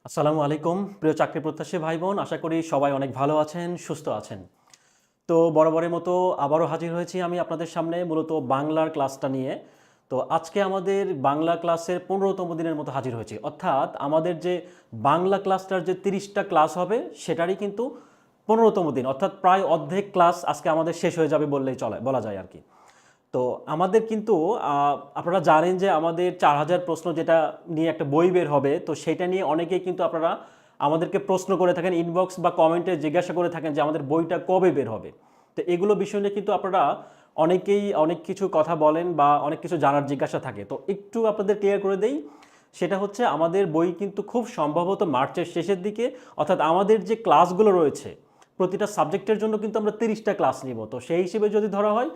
আসসালামু আলাইকুম প্রিয় চাকরি প্রত্যাশী ভাই বোন, আশা করি সবাই অনেক ভালো আছেন, সুস্থ আছেন। তো বরাবরের মতো আবারও হাজির হয়েছি আমি আপনাদের সামনে মূলত বাংলার ক্লাসটা নিয়ে। তো আজকে আমাদের বাংলা ক্লাসের 15তম দিনের মতো হাজির হয়েছি, অর্থাৎ আমাদের যে বাংলা ক্লাসটার যে 30টা ক্লাস হবে সেটারই কিন্তু 15তম দিন, অর্থাৎ প্রায় অর্ধেক ক্লাস আজকে আমাদের শেষ হয়ে যাবে বললেই চলে, বলা যায় আর কি। তো আমাদের কিন্তু আপনারা জানেন যে আমাদের 4000 প্রশ্ন যেটা নিয়ে একটা বই বের হবে, তো সেটা নিয়ে অনেকেই কিন্তু আপনারা আমাদেরকে প্রশ্ন করে থাকেন, ইনবক্স বা কমেন্টে জিজ্ঞাসা করে থাকেন যে আমাদের বইটা কবে বের হবে। তো এগুলো বিষয় নিয়ে কিন্তু আপনারা অনেকেই অনেক কিছু কথা বলেন বা অনেক কিছু জানার জিজ্ঞাসা থাকে, তো একটু আপনাদের ক্লিয়ার করে দেই। সেটা হচ্ছে আমাদের বই কিন্তু খুব সম্ভবত মার্চের শেষের দিকে, অর্থাৎ আমাদের যে ক্লাসগুলো রয়েছে প্রতিটা সাবজেক্টের জন্য কিন্তু আমরা 30টা ক্লাস নিব। তো সেই হিসেবে যদি ধরা হয়,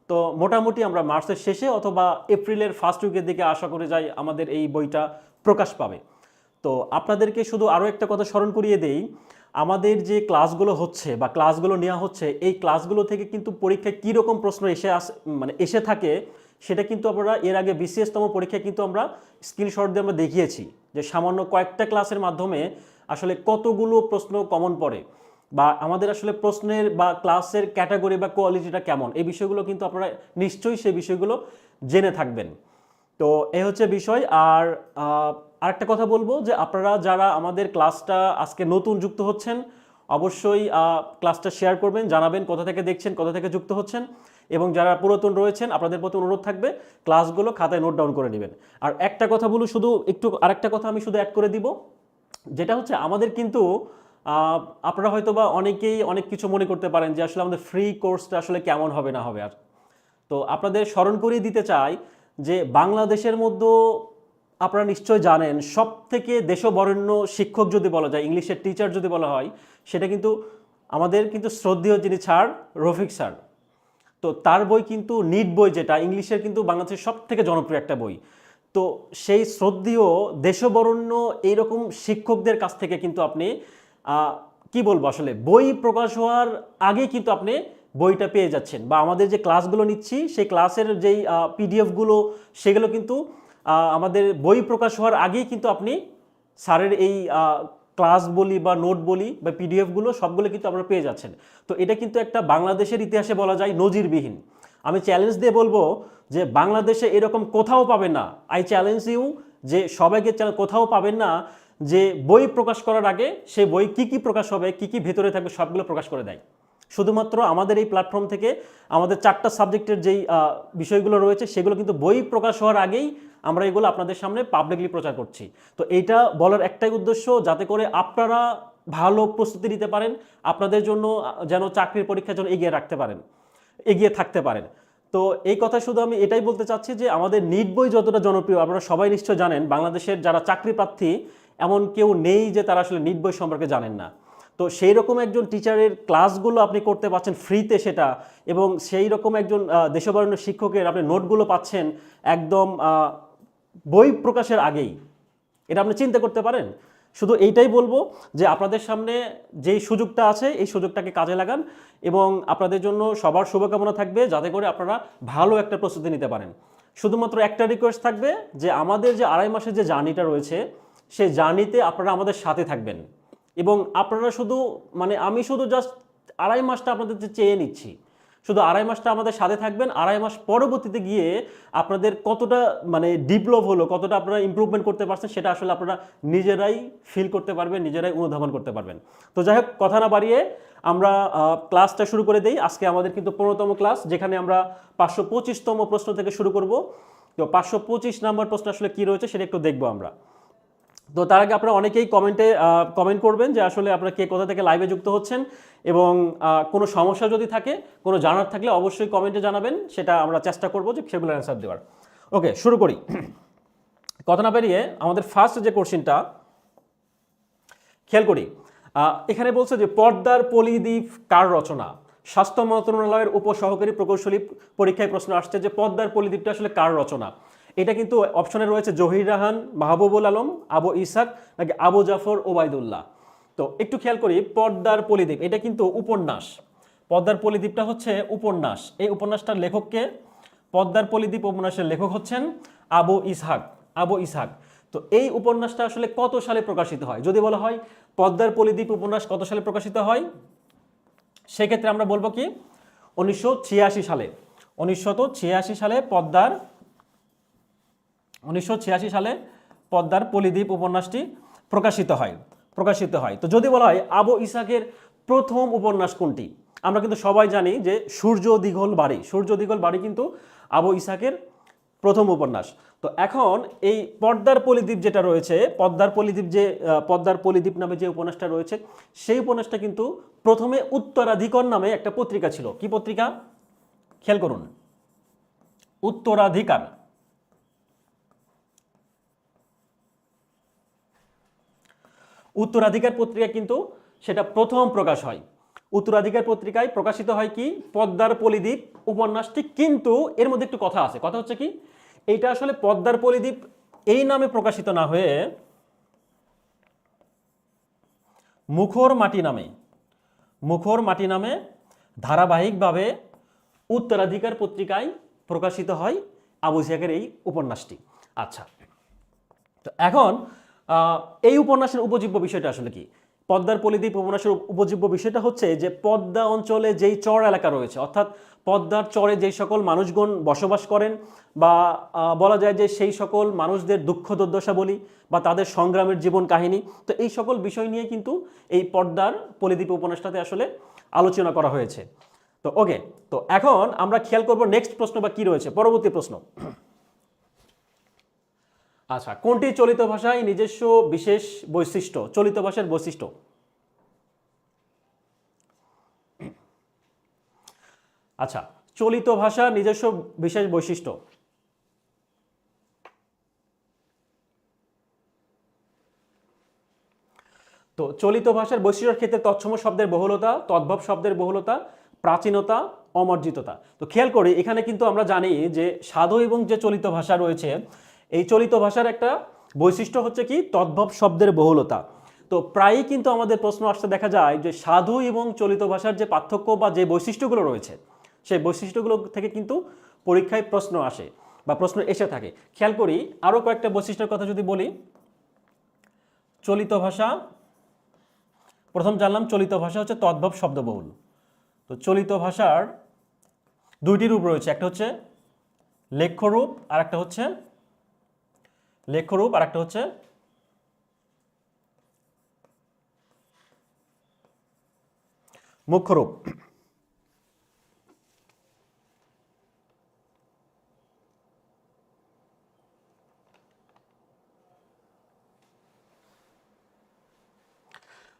তো মোটামুটি আমরা মার্চের শেষে অথবা এপ্রিলের ফার্স্ট উইকের দিকে আশা করে যাই আমাদের এই বইটা প্রকাশ পাবে। তো আপনাদেরকে শুধু আরও একটা কথা স্মরণ করিয়ে দেই, আমাদের যে ক্লাসগুলো হচ্ছে বা ক্লাসগুলো নেওয়া হচ্ছে, এই ক্লাসগুলো থেকে কিন্তু পরীক্ষায় কীরকম প্রশ্ন এসে থাকে সেটা কিন্তু আমরা এর আগে বিসিএসতম পরীক্ষায় কিন্তু আমরা স্ক্রিনশট দিয়ে আমরা দেখিয়েছি যে সামান্য কয়েকটা ক্লাসের মাধ্যমে আসলে কতগুলো প্রশ্ন কমন পড়ে বা আমাদের আসলে প্রশ্নের বা ক্লাসের ক্যাটাগরি বা কোয়ালিটিটা কেমন, এই বিষয়গুলো কিন্তু আপনারা নিশ্চয়ই সেই বিষয়গুলো জেনে থাকবেন। তো এই হচ্ছে বিষয়। আর আরেকটা কথা বলবো যে আপনারা যারা আমাদের ক্লাসটা আজকে নতুন যুক্ত হচ্ছেন, অবশ্যই ক্লাসটা শেয়ার করবেন, জানাবেন কোথা থেকে দেখছেন, কোথা থেকে যুক্ত হচ্ছেন। এবং যারা পুরাতন রয়েছেন আপনাদের প্রতি অনুরোধ থাকবে ক্লাসগুলো খাতায় নোট ডাউন করে নেবেন। আর একটা কথা বলুন, শুধু একটু আরেকটা কথা আমি শুধু অ্যাড করে দিব, যেটা হচ্ছে আমাদের কিন্তু আপনারা হয়তো বা অনেকেই অনেক কিছু মনে করতে পারেন যে আসলে আমাদের ফ্রি কোর্সটা আসলে কেমন হবে না হবে। আর তো আপনাদের স্মরণ করিয়ে দিতে চাই যে বাংলাদেশের মধ্যে আপনারা নিশ্চয় জানেন সব থেকে দেশবরেণ্য শিক্ষক যদি বলা যায়, ইংলিশের টিচার যদি বলা হয়, সেটা কিন্তু আমাদের কিন্তু শ্রদ্ধেয় যিনি স্যার, রফিক স্যার। তো তার বই কিন্তু নিট বই, যেটা ইংলিশের কিন্তু বাংলাদেশের সব থেকে জনপ্রিয় একটা বই। তো সেই শ্রদ্ধেয় দেশবরেণ্য এইরকম শিক্ষকদের কাছ থেকে কিন্তু আপনি কি বলবো, আসলে বই প্রকাশ হওয়ার আগে কিন্তু আপনি বইটা পেয়ে যাচ্ছেন, বা আমাদের যে ক্লাসগুলো নিচ্ছি সেই ক্লাসের যেই পিডিএফগুলো সেগুলো কিন্তু আমাদের বই প্রকাশ হওয়ার আগেই কিন্তু আপনি স্যারের এই ক্লাস বলি বা নোট বলি বা পিডিএফগুলো সবগুলো কিন্তু আপনারা পেয়ে যাচ্ছেন। তো এটা কিন্তু একটা বাংলাদেশের ইতিহাসে বলা যায় নজিরবিহীন। আমি চ্যালেঞ্জ দিয়ে বলবো যে বাংলাদেশে এরকম কোথাও পাবেন না, আই চ্যালেঞ্জ ইউ, যে সবাইকে কোথাও পাবেন না যে বই প্রকাশ করার আগে সে বই কি কি প্রকাশ হবে, কি কি ভেতরে থাকবে সবগুলো প্রকাশ করে দেয়। শুধুমাত্র আমাদের এই প্ল্যাটফর্ম থেকে আমাদের 4টা সাবজেক্টের যেই বিষয়গুলো রয়েছে সেগুলো কিন্তু বই প্রকাশ হওয়ার আগেই আমরা এগুলো আপনাদের সামনে পাবলিকলি প্রচার করছি। তো এইটা বলার একটাই উদ্দেশ্য, যাতে করে আপনারা ভালো প্রস্তুতি নিতে পারেন, আপনাদের জন্য যেন চাকরির পরীক্ষার জন্য এগিয়ে থাকতে পারেন। তো এই কথা শুধু আমি এটাই বলতে চাচ্ছি যে আমাদের নিট বই যতটা জনপ্রিয় আপনারা সবাই নিশ্চয় জানেন, বাংলাদেশের যারা চাকরি প্রার্থী এমন কেউ নেই যে তারা আসলে নিট বই সম্পর্কে জানেন না। তো সেই রকম একজন টিচারের ক্লাসগুলো আপনি করতে পারছেন ফ্রিতে সেটা, এবং সেই রকম একজন দেশবরেণ্য শিক্ষকের আপনি নোটগুলো পাচ্ছেন একদম বই প্রকাশের আগেই। এটা আপনি চিন্তা করতে পারেন। শুধু এইটাই বলবো যে আপনাদের সামনে যেই সুযোগটা আছে এই সুযোগটাকে কাজে লাগান, এবং আপনাদের জন্য সবার শুভকামনা থাকবে যাতে করে আপনারা ভালো একটা প্রস্তুতি নিতে পারেন। শুধুমাত্র একটা রিকোয়েস্ট থাকবে যে আমাদের যে 2.5 মাসের যে জার্নিটা রয়েছে সেই জার্নিতে আপনারা আমাদের সাথে থাকবেন, এবং আপনারা শুধু আমি শুধু জাস্ট 2.5 মাসটা আপনাদের চেয়ে নিচ্ছি, শুধু 2.5 মাসটা আমাদের সাথে থাকবেন। 2.5 মাস পরবর্তীতে গিয়ে আপনাদের কতটা ডেভেলপ হলো, কতটা আপনারা ইমপ্রুভমেন্ট করতে পারছেন সেটা আসলে আপনারা নিজেরাই ফিল করতে পারবেন, নিজেরাই অনুধাবন করতে পারবেন। তো যাই হোক, কথা না বাড়িয়ে আমরা ক্লাসটা শুরু করে দেই। আজকে আমাদের কিন্তু 15তম ক্লাস, যেখানে আমরা 525তম প্রশ্ন থেকে শুরু করব। তো 525 নাম্বার প্রশ্ন আসলে কি রয়েছে সেটা একটু দেখবো আমরা। তো তার আগে আপনারা অনেকেই কমেন্ট করবেন যে আসলে আপনারা কে কোথা থেকে লাইভে যুক্ত হচ্ছেন, এবং কোনো সমস্যা যদি থাকে, কোনো জানার থাকলে অবশ্যই কমেন্টে জানাবেন, সেটা আমরা চেষ্টা করব যে সেগুলোর অ্যান্সার দেওয়ার। ওকে, শুরু করি। কথা না বেরিয়ে আমাদের ফার্স্ট যে কোশ্চেনটা খেয়াল করি। এখানে বলছে যে পর্দার পলিদ্বীপ কার রচনা? স্বাস্থ্য মন্ত্রণালয়ের উপসহকারী প্রকৌশলী পরীক্ষায় প্রশ্ন আসছে যে পর্দার পলিদ্বীপটা আসলে কার রচনা। এটা কিন্তু অপশনে রয়েছে জহির রাহান, মাহবুবুল আলম, আবু ইসাক, নাকি আবু জাফর ওবায়দুল্লাহ। তো একটু খেয়াল করি, পর্দার পলিদ্বীপ এটা কিন্তু উপন্যাস। পর্দার পলিদ্বীপটা হচ্ছে উপন্যাস। এই উপন্যাসটার লেখককে, পর্দার পলিদ্বীপ উপন্যাসের লেখক হচ্ছেন আবু ইসহাক। তো তো এই উপন্যাসটা আসলে কত সালে প্রকাশিত হয়? যদি বলা হয় পদ্মার পলিদ্বীপ উপন্যাস কত সালে প্রকাশিত হয়, সেক্ষেত্রে আমরা বলবো কি 1986 সালে। 1986 সালে পদ্মার পলিদ্বীপ উপন্যাসটি প্রকাশিত হয়। তো যদি বলা হয় আবু ইসাকের প্রথম উপন্যাস কোনটি, আমরা কিন্তু সবাই জানি যে সূর্য দীঘল বাড়ি কিন্তু আবু ইসাকের প্রথম উপন্যাস। তো এখন এই পদ্মার পলিদ্বীপ যেটা রয়েছে, পদ্মার পলিদ্বীপ নামে যে উপন্যাসটা রয়েছে, সেই উপন্যাসটা কিন্তু প্রথমে উত্তরাধিকার নামে একটা পত্রিকা ছিল। কি পত্রিকা? খেয়াল করুন, উত্তরাধিকার। উত্তরাধিকার পত্রিকা কিন্তু সেটা প্রথম প্রকাশ হয়। উত্তরাধিকার পত্রিকায় প্রকাশিত হয় কি পদ্মার পলিদ্বীপ উপন্যাসটি। কিন্তু এর মধ্যে একটু কথা আছে। কথা হচ্ছে কি, এইটা আসলে পদ্মার পলিদ্বীপ এই নামে প্রকাশিত না হয়ে মুখর মাটি নামে ধারাবাহিকভাবে উত্তরাধিকার পত্রিকায় প্রকাশিত হয় আবু ইসহাকের এই উপন্যাসটি। আচ্ছা, তো এখন এই উপন্যাসের উপজীব্য বিষয়টা আসলে কি? পদ্মার পলিদ্বীপ উপন্যাসের উপজীব্য বিষয়টা হচ্ছে যে পদ্মা অঞ্চলে যেই চর এলাকা রয়েছে, অর্থাৎ পদ্মার চরে যেই সকল মানুষগণ বসবাস করেন, বা বলা যায় যে সেই সকল মানুষদের দুঃখ দুর্দশা বলি বা তাদের সংগ্রামের জীবন কাহিনী, তো এই সকল বিষয় নিয়ে কিন্তু এই পদ্মার পলিদ্বীপ উপন্যাসটাতে আসলে আলোচনা করা হয়েছে। তো ওকে, তো এখন আমরা খেয়াল করব নেক্সট প্রশ্ন বা কি রয়েছে, পরবর্তী প্রশ্ন। আচ্ছা, কোনটি চলিত ভাষায় নিজস্ব বিশেষ বৈশিষ্ট্য? চলিত ভাষার বৈশিষ্ট্য। আচ্ছা, চলিত ভাষার নিজস্ব বিশেষ বৈশিষ্ট্য। তো চলিত ভাষার বৈশিষ্ট্যের ক্ষেত্রে তৎসম শব্দের বহুলতা, তদ্ভব শব্দের বহুলতা, প্রাচীনতা, অমার্জিততা। তো খেয়াল করি এখানে কিন্তু আমরা জানি যে সাধু এবং যে চলিত ভাষা রয়েছে, এই চলিত ভাষার একটা বৈশিষ্ট্য হচ্ছে কি তদ্ভব শব্দের বহুলতা। তো প্রায়ই কিন্তু আমাদের প্রশ্ন আসতে দেখা যায় যে সাধু এবং চলিত ভাষার যে পার্থক্য বা যে বৈশিষ্ট্যগুলো রয়েছে, সেই বৈশিষ্ট্যগুলো থেকে কিন্তু পরীক্ষায় প্রশ্ন আসে বা প্রশ্ন এসে থাকে। খেয়াল করি আরও কয়েকটা বৈশিষ্ট্যের কথা যদি বলি। চলিত ভাষা, প্রথম জানলাম চলিত ভাষা হচ্ছে তদ্ভব শব্দবহুল। তো চলিত ভাষার দুইটি রূপ রয়েছে, একটা হচ্ছে লেখ্যরূপ আর একটা হচ্ছে মুখ্যরূপ।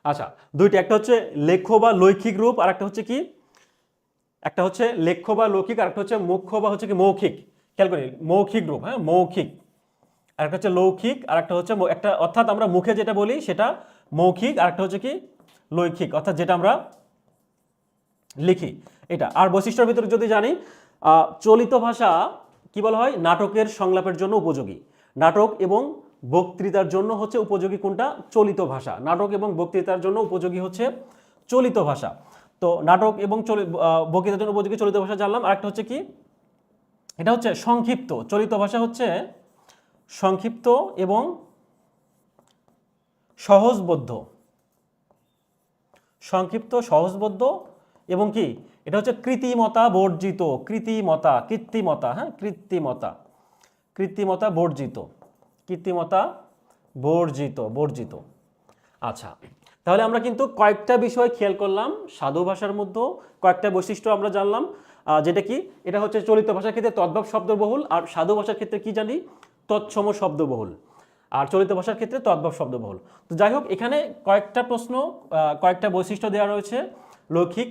আচ্ছা, দুইটি, একটা হচ্ছে লেখ্য বা লৈখিক রূপ আর একটা হচ্ছে কি, একটা হচ্ছে লেখ্য বা লৌকিক আর একটা হচ্ছে মুখ্য বা হচ্ছে কি মৌখিক। খেয়াল করি মৌখিক রূপ, হ্যাঁ মৌখিক, আর একটা হচ্ছে লৌকিক আর একটা হচ্ছে একটা, অর্থাৎ আমরা মুখে যেটা বলি সেটা মৌখিক আর একটা হচ্ছে কি লৈখিক, অর্থাৎ যেটা আমরা লিখি এটা। আর বৈশিষ্ট্যের ভিতরে যদি জানি, চলিত ভাষা কি বলা হয়, নাটকের সংলাপের জন্য উপযোগী। নাটক এবং বক্তৃতার জন্য হচ্ছে উপযোগী কোনটা? চলিত ভাষা। নাটক এবং বক্তৃতার জন্য উপযোগী হচ্ছে চলিত ভাষা। তো নাটক এবং বক্তৃতার জন্য উপযোগী চলিত ভাষা জানলাম। আর একটা হচ্ছে কি, এটা হচ্ছে সংক্ষিপ্ত। চলিত ভাষা হচ্ছে সংক্ষিপ্ত এবং সহজবোধ্য। সংক্ষিপ্ত, সহজবোধ্য এবং কি, এটা হচ্ছে কৃত্রিমতা বর্জিত। কৃত্রিমতা বর্জিত। আচ্ছা, তাহলে আমরা কিন্তু কয়েকটা বিষয় খেয়াল করলাম। সাধু ভাষার মধ্যে কয়েকটা বৈশিষ্ট্য আমরা জানলাম, যেটা কি, এটা হচ্ছে চলিত ভাষার ক্ষেত্রে তদ্ভব শব্দবহুল, আর সাধু ভাষার ক্ষেত্রে কি জানি, তৎসম শব্দবহুল, আর চলিত ভাষার ক্ষেত্রে তদ্ভব শব্দবহুল। তো যাই হোক, এখানে কয়েকটা প্রশ্ন, কয়েকটা বৈশিষ্ট্য দেওয়া রয়েছে, লৌকিক,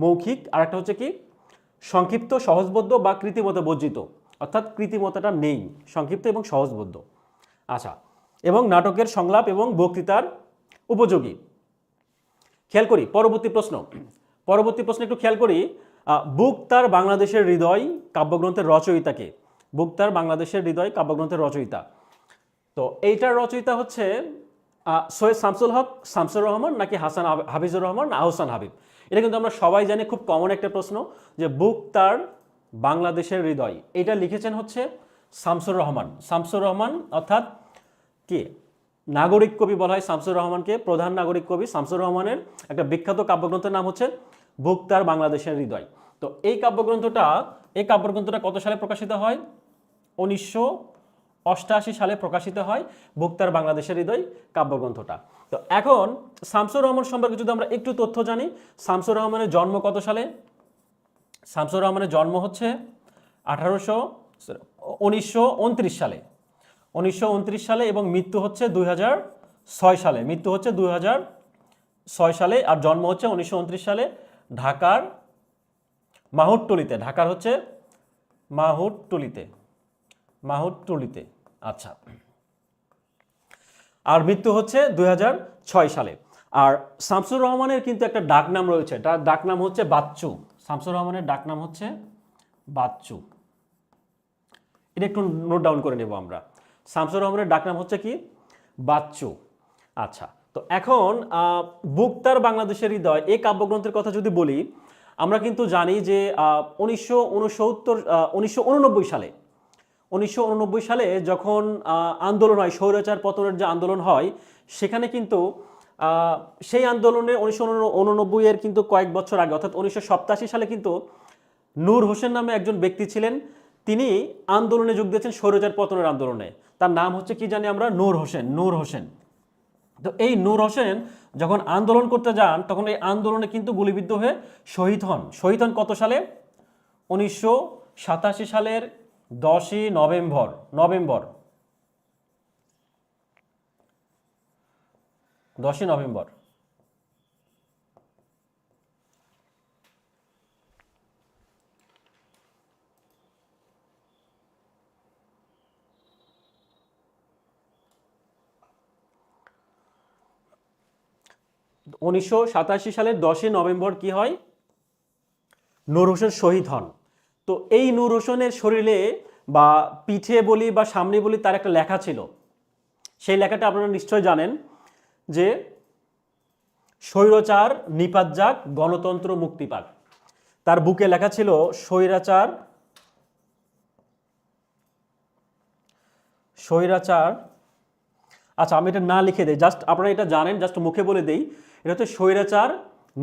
মৌখিক, আর একটা হচ্ছে কি সংক্ষিপ্ত, সহজবোধ্য বা কৃত্রিমতা বর্জিত, অর্থাৎ কৃত্রিমতাটা নেই, সংক্ষিপ্ত এবং সহজবোধ্য। আচ্ছা, এবং নাটকের সংলাপ এবং বক্তৃতার উপযোগী। খেয়াল করি পরবর্তী প্রশ্ন একটু খেয়াল করি। বুক তার বাংলাদেশের হৃদয় কাব্যগ্রন্থের রচয়িতাকে? বুক তার বাংলাদেশের হৃদয় কাব্যগ্রন্থের রচয়িতা, তো এইটার রচয়িতা হচ্ছে সৈয়দ শামসুল হক, শামসুর রহমান, নাকি হাসান হাফিজুর রহমান, আহসান হাবিব? এটা কিন্তু আমরা সবাই জানি, খুব কমন একটা প্রশ্ন, যে বুক তার বাংলাদেশের হৃদয়, এটা লিখেছেন হচ্ছে শামসুর রহমান। অর্থাৎ কি নাগরিক কবি বলা হয় শামসুর রহমানকে, প্রধান নাগরিক কবি শামসুর রহমানের একটা বিখ্যাত কাব্যগ্রন্থের নাম হচ্ছে বুক তার বাংলাদেশের হৃদয়। তো এই কাব্যগ্রন্থটা কত সালে প্রকাশিত হয়? 1988 সালে প্রকাশিত হয় বুক তার বাংলাদেশের হৃদয় কাব্যগ্রন্থটা। তো এখন শামসুর রহমান সম্পর্কে যদি আমরা একটু তথ্য জানি, শামসুর রহমানের জন্ম কত সালে? শামসুর রহমানের জন্ম হচ্ছে 1929 সালে, 1929 সালে, এবং মৃত্যু হচ্ছে 2006 সালে, আর জন্ম হচ্ছে 1929 সালে ঢাকার মাহুতটুলিতে, মাহুতটুলিতে। আচ্ছা, আর মৃত্যু হচ্ছে 2006 সালে। আর শামসুর রহমানের কিন্তু একটা ডাকনাম রয়েছে, তার ডাকনাম হচ্ছে বাচ্চু। শামসুর রহমানের ডাকনাম হচ্ছে বাচ্চু, এটা একটু নোট ডাউন করে নেব আমরা। শামসুর রহমানের ডাকনাম হচ্ছে কি? বাচ্চু। আচ্ছা, তো এখন বুক তার বাংলাদেশের হৃদয় এই কাব্যগ্রন্থের কথা যদি বলি, আমরা কিন্তু জানি যে 1989 সালে যখন আন্দোলন হয়, স্বৈরাচার পতনের যে আন্দোলন হয়, সেখানে কিন্তু সেই আন্দোলনে 1989 এর কিন্তু কয়েক বছর আগে, অর্থাৎ 1987 সালে কিন্তু নূর হোসেন নামে একজন ব্যক্তি ছিলেন, তিনি আন্দোলনে যোগ দিয়েছেন, স্বৈরাচার পতনের আন্দোলনে। তার নাম হচ্ছে কি জানি আমরা? নূর হোসেন। তো এই নূর হোসেন যখন আন্দোলন করতে যান, তখন এই আন্দোলনে কিন্তু গুলিবিদ্ধ হয়ে শহীদ হন কত সালে? 1987 সালের 10ই নভেম্বর। 10ই নভেম্বর। 1987 সালের 10ই নভেম্বর কি হয়? নূর হোসেন শহীদ হন। তো এই নূর হোসেনের শরীরে বা পিঠে বলি বা সামনে বলি তার একটা লেখা ছিল। সেই লেখাটা আপনারা নিশ্চয় জানেন যে স্বৈরাচার নিপাত যাক, গণতন্ত্র মুক্তি পাক। তার বুকে লেখা ছিল স্বৈরাচার আচ্ছা, আমি এটা না লিখে দেই, জাস্ট আপনারা এটা জানেন, জাস্ট মুখে বলে দেই। এটা হচ্ছে স্বৈরাচার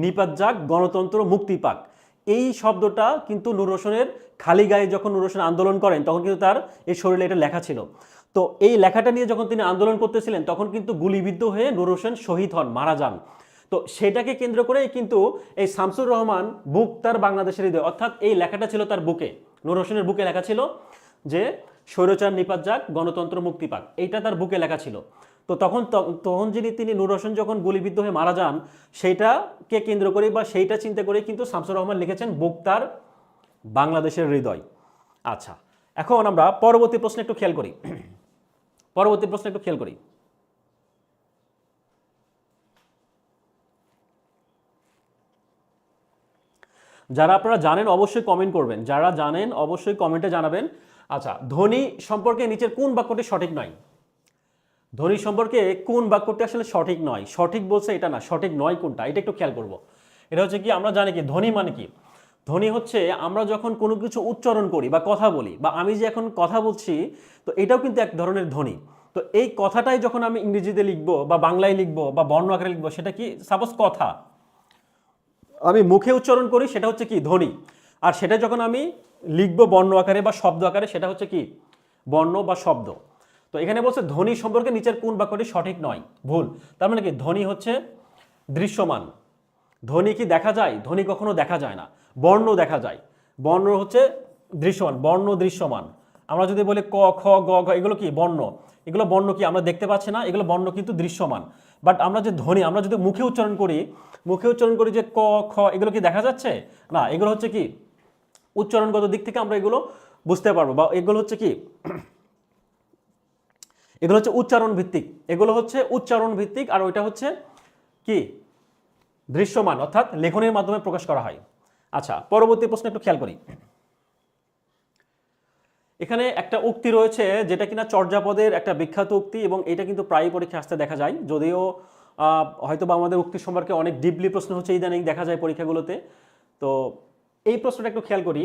নিপাত যাক, গণতন্ত্র মুক্তি পাক। এই শব্দটা কিন্তু নূর হোসেনের খালি গায়ে যখন নূর হোসেন আন্দোলন করেন, তখন কিন্তু তার এই শরীরে এটা লেখা ছিল। তো এই লেখাটা নিয়ে যখন তিনি আন্দোলন করতেছিলেন, তখন কিন্তু গুলিবিদ্ধ হয়ে নূর হোসেন শহীদ হন, মারা যান। তো সেটাকে কেন্দ্র করে কিন্তু এই শামসুর রহমান বুক তার বাংলাদেশের হৃদয়, অর্থাৎ এই লেখাটা ছিল তার বুকে, নূর হোসেনের বুকে লেখা ছিল যে স্বৈরাচার নিপাত যাক, গণতন্ত্র মুক্তি পাক, এইটা তার বুকে লেখা ছিল। তো তখন তিনি নূর হোসেন যখন গুলিবিদ্ধ হয়ে মারা যান, সেইটাকে কেন্দ্র করে বা সেইটা চিন্তা করে কিন্তু শামসুর রহমান লিখেছেন বুক তার বাংলাদেশের হৃদয়। আচ্ছা, এখন আমরা পরবর্তী প্রশ্ন একটু খেয়াল করি। যারা আপনারা জানেন অবশ্যই কমেন্ট করবেন, যারা জানেন অবশ্যই কমেন্টে জানাবেন। আচ্ছা, ধ্বনি সম্পর্কে নিচের কোন বাক্যটি সঠিক নয়? ধ্বনি সম্পর্কে কোন বাক্যটি আসলে সঠিক নয়? সঠিক বলছে এটা না, সঠিক নয় কোনটা, এটা একটু খেয়াল করব। এটা হচ্ছে কি, আমরা জানি কি ধ্বনি মানে কি? ধ্বনি হচ্ছে আমরা যখন কোনো কিছু উচ্চারণ করি বা কথা বলি, বা আমি যে এখন কথা বলছি, তো এটাও কিন্তু এক ধরনের ধ্বনি। তো এই কথাটাই যখন আমি ইংরেজিতে লিখবো বা বাংলায় লিখবো বা বর্ণ আকারে লিখবো, সেটা কি? সাপোজ কথা আমি মুখে উচ্চারণ করি, সেটা হচ্ছে কি? ধ্বনি। আর সেটা যখন আমি লিখবো বর্ণ আকারে বা শব্দ আকারে, সেটা হচ্ছে কি? বর্ণ বা শব্দ। তো এখানে বলছে ধ্বনি সম্পর্কে নিচের কোন বাক্যটি সঠিক নয়? ভুল। তার মানে কি? ধ্বনি হচ্ছে দৃশ্যমান। ধ্বনি কি দেখা যায়? ধ্বনি কখনো দেখা যায় না। বর্ণ দেখা যায়, বর্ণ হচ্ছে দৃশ্যমান, বর্ণ দৃশ্যমান। আমরা যদি বলি ক, খ, গ, ঘ, এগুলো কি? বর্ণ। এগুলো বর্ণ কি? আমরা দেখতে পাচ্ছি না, এগুলো বর্ণ কিন্তু দৃশ্যমান। বাট আমরা যে ধ্বনি, আমরা যদি মুখে উচ্চারণ করি যে ক, খ, এগুলো কি দেখা যাচ্ছে? না, এগুলো হচ্ছে কি? উচ্চারণগত দিক থেকে আমরা এগুলো বুঝতে পারবো, বা এগুলো হচ্ছে কি? এগুলো হচ্ছে উচ্চারণ ভিত্তিক, আর ওইটা হচ্ছে কি? দৃশ্যমান, অর্থাৎ লেখনের মাধ্যমে প্রকাশ করা হয়। আচ্ছা, পরবর্তী প্রশ্ন একটু খেয়াল করি। এখানে একটা উক্তি রয়েছে যেটা কিনা চর্যাপদের একটা বিখ্যাত উক্তি, এবং এটা কিন্তু প্রায় পরীক্ষা আসতে দেখা যায়, যদিও হয়তো বা আমাদের উক্তি সম্পর্কে অনেক ডিপলি প্রশ্ন হচ্ছে ইদানিং দেখা যায় পরীক্ষাগুলোতে। তো এই প্রশ্নটা একটু খেয়াল করি।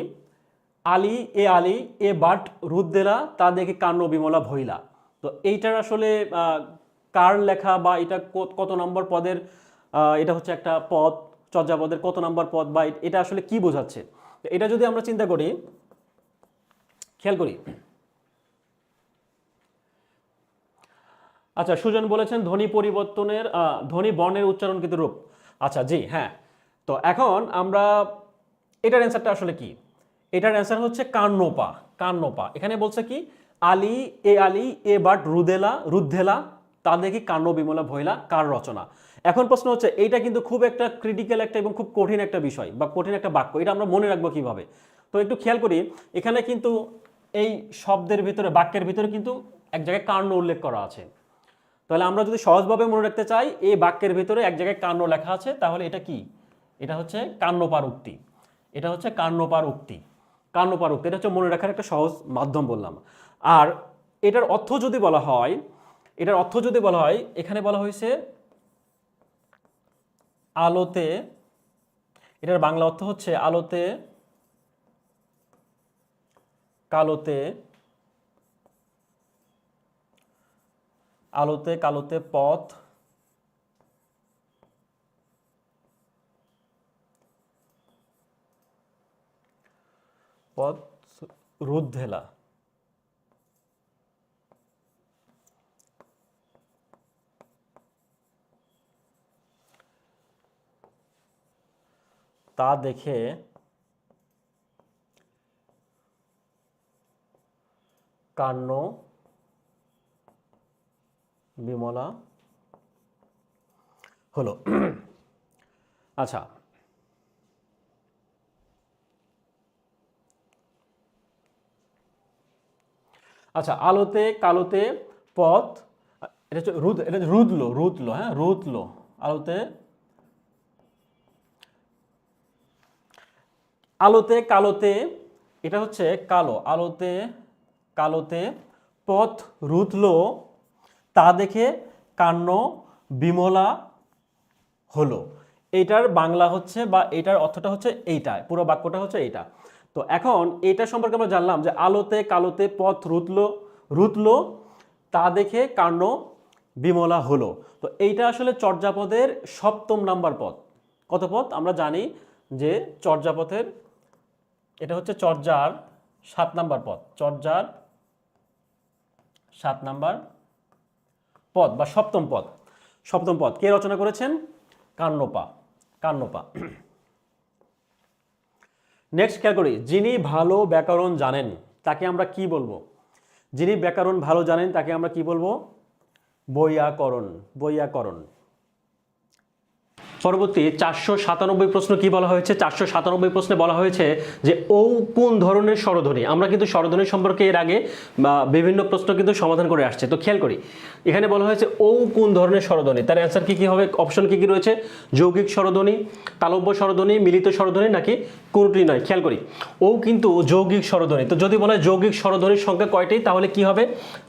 আলী এ বাট রুদ্দেলা তা দেখে কান্ন বিমলা ভইলা। তো এইটার আসলে কার লেখা বা এটা কত নম্বর পদের, এটা হচ্ছে একটা পদ, চর্যাপদের কত নম্বর পদ বা এটা আসলে কি বোঝাচ্ছে। তো এটা যদি আমরা চিন্তা করি, খেয়াল করি। আচ্ছা, সুজন বলেছেন ধ্বনি পরিবর্তনের ধ্বনি বর্ণের উচ্চারণকৃত রূপ। আচ্ছা জি হ্যাঁ। তো এখন আমরা এটার অ্যান্সারটা আসলে কি, এটার অ্যান্সার হচ্ছে কান্নপা। কান্নপা এখানে বলছে কি, আলী এ বাট রুদেলা রুদ্ধেলা তা দেখি কান্ন বিমলা ভৈলা কার রচনা। এখন প্রশ্ন হচ্ছে এইটা কিন্তু খুব একটা ক্রিটিক্যাল একটা এবং খুব কঠিন একটা বিষয় বা কঠিন একটা বাক্য, এটা আমরা মনে রাখবো কিভাবে। তো একটু খেয়াল করি, এখানে কিন্তু এই শব্দের ভিতরে বাক্যের ভিতরে কিন্তু এক জায়গায় কার্ণ উল্লেখ করা আছে। তাহলে আমরা যদি সহজভাবে মনে রাখতে চাই এই বাক্যের ভিতরে এক জায়গায় কার্ণ লেখা আছে, তাহলে এটা কি, এটা হচ্ছে কান্নপার উক্তি। এটা হচ্ছে কান্নপার উক্তি। কান্নপার উক্তি এটা হচ্ছে মনে রাখার একটা সহজ মাধ্যম বললাম। আর এটার অর্থ যদি বলা হয়, এটার অর্থ যদি বলা হয়, এখানে বলা হয়েছে আলোতে, এটার বাংলা অর্থ হচ্ছে আলোতে কালোতে, আলোতে কালোতে পথ পথ রুদ্ধেলা। তা দেখে কান্ন বিমলা হলো। আচ্ছা, আচ্ছা আলোতে কালোতে পথ, এটা হচ্ছে রুদ, এটা রুদলো, রুদলো, হ্যাঁ রুদলো। আলোতে আলোতে কালোতে, এটা হচ্ছে কালো, আলোতে কালোতে পথ রুদলো তা দেখে কান্ন বিমলা হলো। এইটার বাংলা হচ্ছে বা এটার অর্থটা হচ্ছে এইটা, পুরো বাক্যটা হচ্ছে এইটা। তো এখন এটা সম্পর্কে আমরা জানলাম যে আলোতে কালোতে পথ রুদলো, রুদলো তা দেখে কান্ন বিমলা হলো। তো এইটা আসলে চর্যাপদের সপ্তম নাম্বার পদ। কত পদ আমরা জানি যে চর্যাপদের, এটা হচ্ছে চর্যার 7 নাম্বার পদ, চর্যার 7 নাম্বার পদ বা সপ্তম পদ। সপ্তম পদ কে রচনা করেছেন? কান্নপা। কান্নপা। নেক্সট খেয়াল করি, যিনি ভালো ব্যাকরণ জানেন তাকে আমরা কি বলবো? যিনি ব্যাকরণ ভালো জানেন তাকে আমরা কি বলবো? বৈয়াকরণ। বৈয়াকরণ। পরবর্তী 497 প্রশ্ন কি বলা হয়েছে? 497 প্রশ্নে বলা হয়েছে যে ও কোন ধরনের স্বরধ্বনি। আমরা কিন্তু স্বরধ্বনি সম্পর্কে এর আগে বিভিন্ন প্রশ্ন কিন্তু সমাধান করে আসছে। তো খেয়াল করি, এখানে বলা হয়েছে ও কোন ধরনের স্বরধ্বনি, তার অ্যান্সার কি কি হবে? অপশন কি কি রয়েছে? যৌগিক স্বরধ্বনি, তালব্য স্বরধ্বনি, মিলিত স্বরধ্বনি নাকি কোনটি নয়। খেয়াল করি, ও কিন্তু যৌগিক স্বরধ্বনি। তো যদি বলা হয় যৌগিক স্বরধ্বনির সংখ্যা কয়টি, তাহলে কি হবে?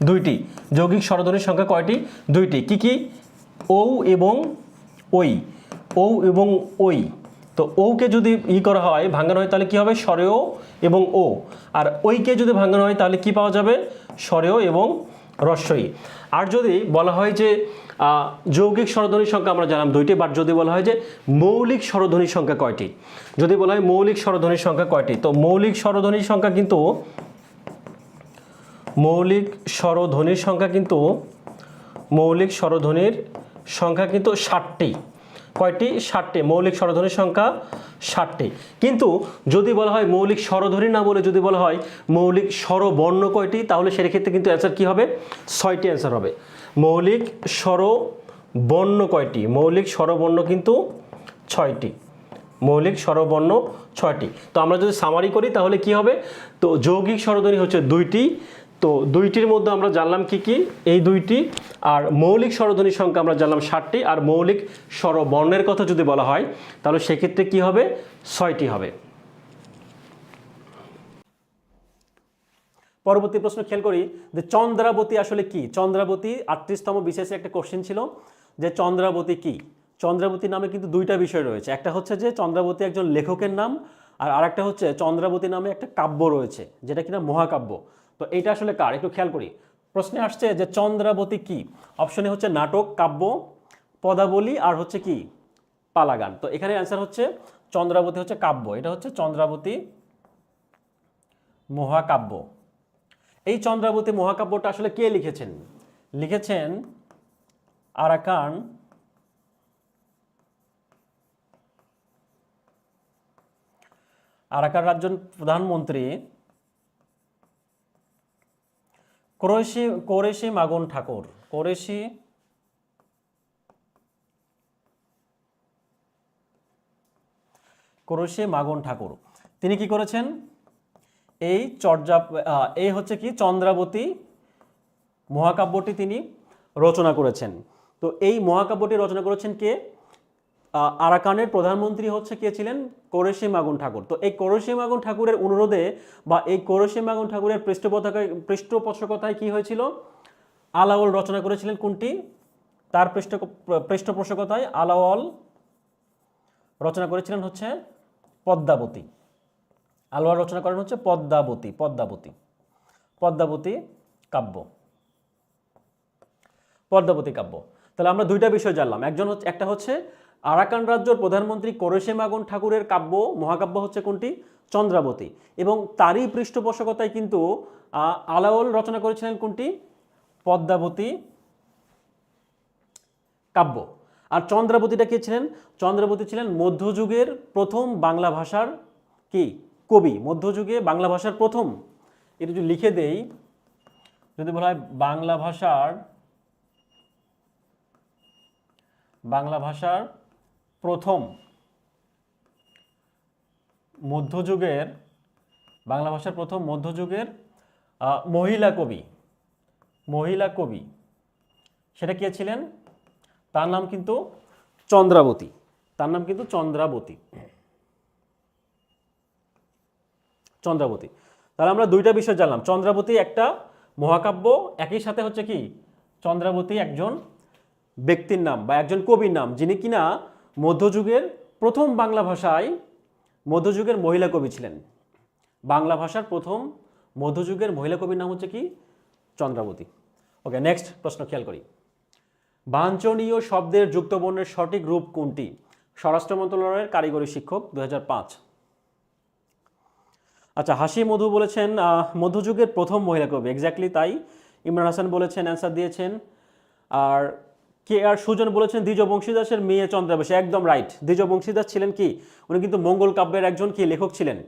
2টি। যৌগিক স্বরধ্বনির সংখ্যা কয়টি? 2টি। কি কি? ও এবং ওই। ও এবং ওই। তো ওকে যদি করা হয়, ভাঙানো হয়, তাহলে কি হবে? স্বরেয় এবং ও। আর ওইকে যদি ভাঙানো হয় তাহলে কি পাওয়া যাবে? স্বরেয় এবং রস্বই। আর যদি বলা হয় যে যৌগিক স্বরধ্বনির সংখ্যা আমরা জানলাম 2টি, বাট যদি বলা হয় যে মৌলিক স্বরধ্বনির সংখ্যা কয়টি, যদি বলা হয় মৌলিক স্বরধ্বনির সংখ্যা কয়টি, তো মৌলিক স্বরধ্বনির সংখ্যা কিন্তু মৌলিক স্বরধ্বনির সংখ্যা কিন্তু মৌলিক স্বরধ্বনির সংখ্যা কিন্তু 60টি। কয়টি? 60টি। মৌলিক স্বরধ্বনির সংখ্যা 60টি। কিন্তু যদি বলা হয় মৌলিক স্বরধ্বনি না বলে যদি বলা হয় মৌলিক স্বরবর্ণ কয়টি, তাহলে সেক্ষেত্রে কিন্তু অ্যান্সার কি হবে? 6টি অ্যান্সার হবে। মৌলিক স্বরবর্ণ কয়টি? মৌলিক স্বরবর্ণ কিন্তু 6টি। মৌলিক স্বরবর্ণ 6টি। তো আমরা যদি সামারি করি তাহলে কি হবে? তো যৌগিক স্বরধ্বনি হচ্ছে 2টি। তো 2টির মধ্যে আমরা জানলাম কি কি? এই 2টি। আর মৌলিক স্বরধ্বনির সংখ্যা আমরা জানলাম 60টি। আর মৌলিক স্বরবর্ণের কথা যদি বলা হয় তাহলে সেক্ষেত্রে কি হবে? 6টি হবে। পরবর্তী প্রশ্ন খেয়াল করি যে চন্দ্রাবতী আসলে কি? চন্দ্রাবতী 38তম বিশেষে একটা কোশ্চেন ছিল যে চন্দ্রাবতী কি? চন্দ্রাবতী নামে কিন্তু 2টা বিষয় রয়েছে। একটা হচ্ছে যে চন্দ্রাবতী একজন লেখকের নাম, আর আরেকটা হচ্ছে চন্দ্রাবতী নামে একটা কাব্য রয়েছে যেটা কিনা মহাকাব্য। তো এইটা আসলে কার? একটু খেয়াল করি। প্রশ্নে আসছে যে চন্দ্রাবতী কি? অপশনে হচ্ছে নাটক, কাব্য, পদাবলী আর হচ্ছে কি পালাগান। তো এখানে অ্যান্সার হচ্ছে চন্দ্রাবতী হচ্ছে কাব্য, এটা হচ্ছে চন্দ্রাবতী মহাকাব্য। এই চন্দ্রাবতী মহাকাব্যটা আসলে কে লিখেছেন? লিখেছেন আরাকান রাজ্যের প্রধানমন্ত্রী কোরেশি মাগন ঠাকুর। কোরেশি মাগন ঠাকুর তিনি কি করেছেন? এই হচ্ছে কি চন্দ্রাবতী মহাকাব্যটি তিনি রচনা করেছেন। তো এই মহাকাব্যটি রচনা করেছেন কে? আরাকানের প্রধানমন্ত্রী হচ্ছে কে ছিলেন? কোরেশি মাগন ঠাকুর। তো এই কোরেশি মাগন ঠাকুরের অনুরোধে বা এই কোরেশি মাগন ঠাকুরের পৃষ্ঠপোষকতায় কি হয়েছিল? আলাওল রচনা করেছিলেন কোনটি? তার পৃষ্ঠপোষকতায় আলাওল রচনা করেছিলেন হচ্ছে পদ্মাবতী। আলাওল রচনা করেন হচ্ছে পদ্মাবতী কাব্য। তাহলে আমরা দুইটা বিষয় জানলাম। একটা হচ্ছে আরাকান রাজ্যের প্রধানমন্ত্রী কোরেশি মাগন ঠাকুরের মহাকাব্য হচ্ছে কোনটি? চন্দ্রাবতী। এবং তারই পৃষ্ঠপোষকতায় কিন্তু আলাওল রচনা করেছিলেন কোনটি? পদ্মাবতী কাব্য। আর চন্দ্রাবতীটা কে ছিলেন? চন্দ্রাবতী ছিলেন মধ্যযুগের প্রথম বাংলা ভাষার কি কবি। মধ্যযুগে বাংলা ভাষার প্রথম, এটা যদি লিখে দেই, যদি বলা হয় বাংলা ভাষার প্রথম মধ্যযুগের মহিলা কবি সেটা কে ছিলেন? তার নাম কিন্তু চন্দ্রাবতী। তাহলে আমরা দুইটা বিষয় জানলাম। চন্দ্রাবতী একটা মহাকাব্য, একই সাথে হচ্ছে কি চন্দ্রাবতী একজন ব্যক্তির নাম বা একজন কবির নাম, যিনি কিনা মধ্যযুগের প্রথম বাংলা ভাষায় মধ্যযুগের মহিলা কবি ছিলেন। বাংলা ভাষার প্রথম মধ্যযুগের মহিলা কবির নাম হচ্ছে কি? চন্দ্রাবতী। ওকে, নেক্সট প্রশ্ন খেয়াল করি। বাঞ্ছনীয় শব্দের যুক্তবর্ণের সঠিক রূপ কোনটি? স্বরাষ্ট্র মন্ত্রণালয়ের কারিগরি শিক্ষক 2005। আচ্ছা, হাসি মধু বলেছেন মধ্যযুগের প্রথম মহিলা কবি, এক্স্যাক্টলি তাই। ইমরান হাসান বলেছেন, অ্যান্সার দিয়েছেন। আর কে আর সুজন বলেছেন দ্বিজ বংশীদাসের মেয়ে চন্দ্রাবতী, একদম রাইট। দ্বিজ বংশীদাস ছিলেন কি? উনি কিন্তু মঙ্গল কাব্যের একজন কি লেখক ছিলেন।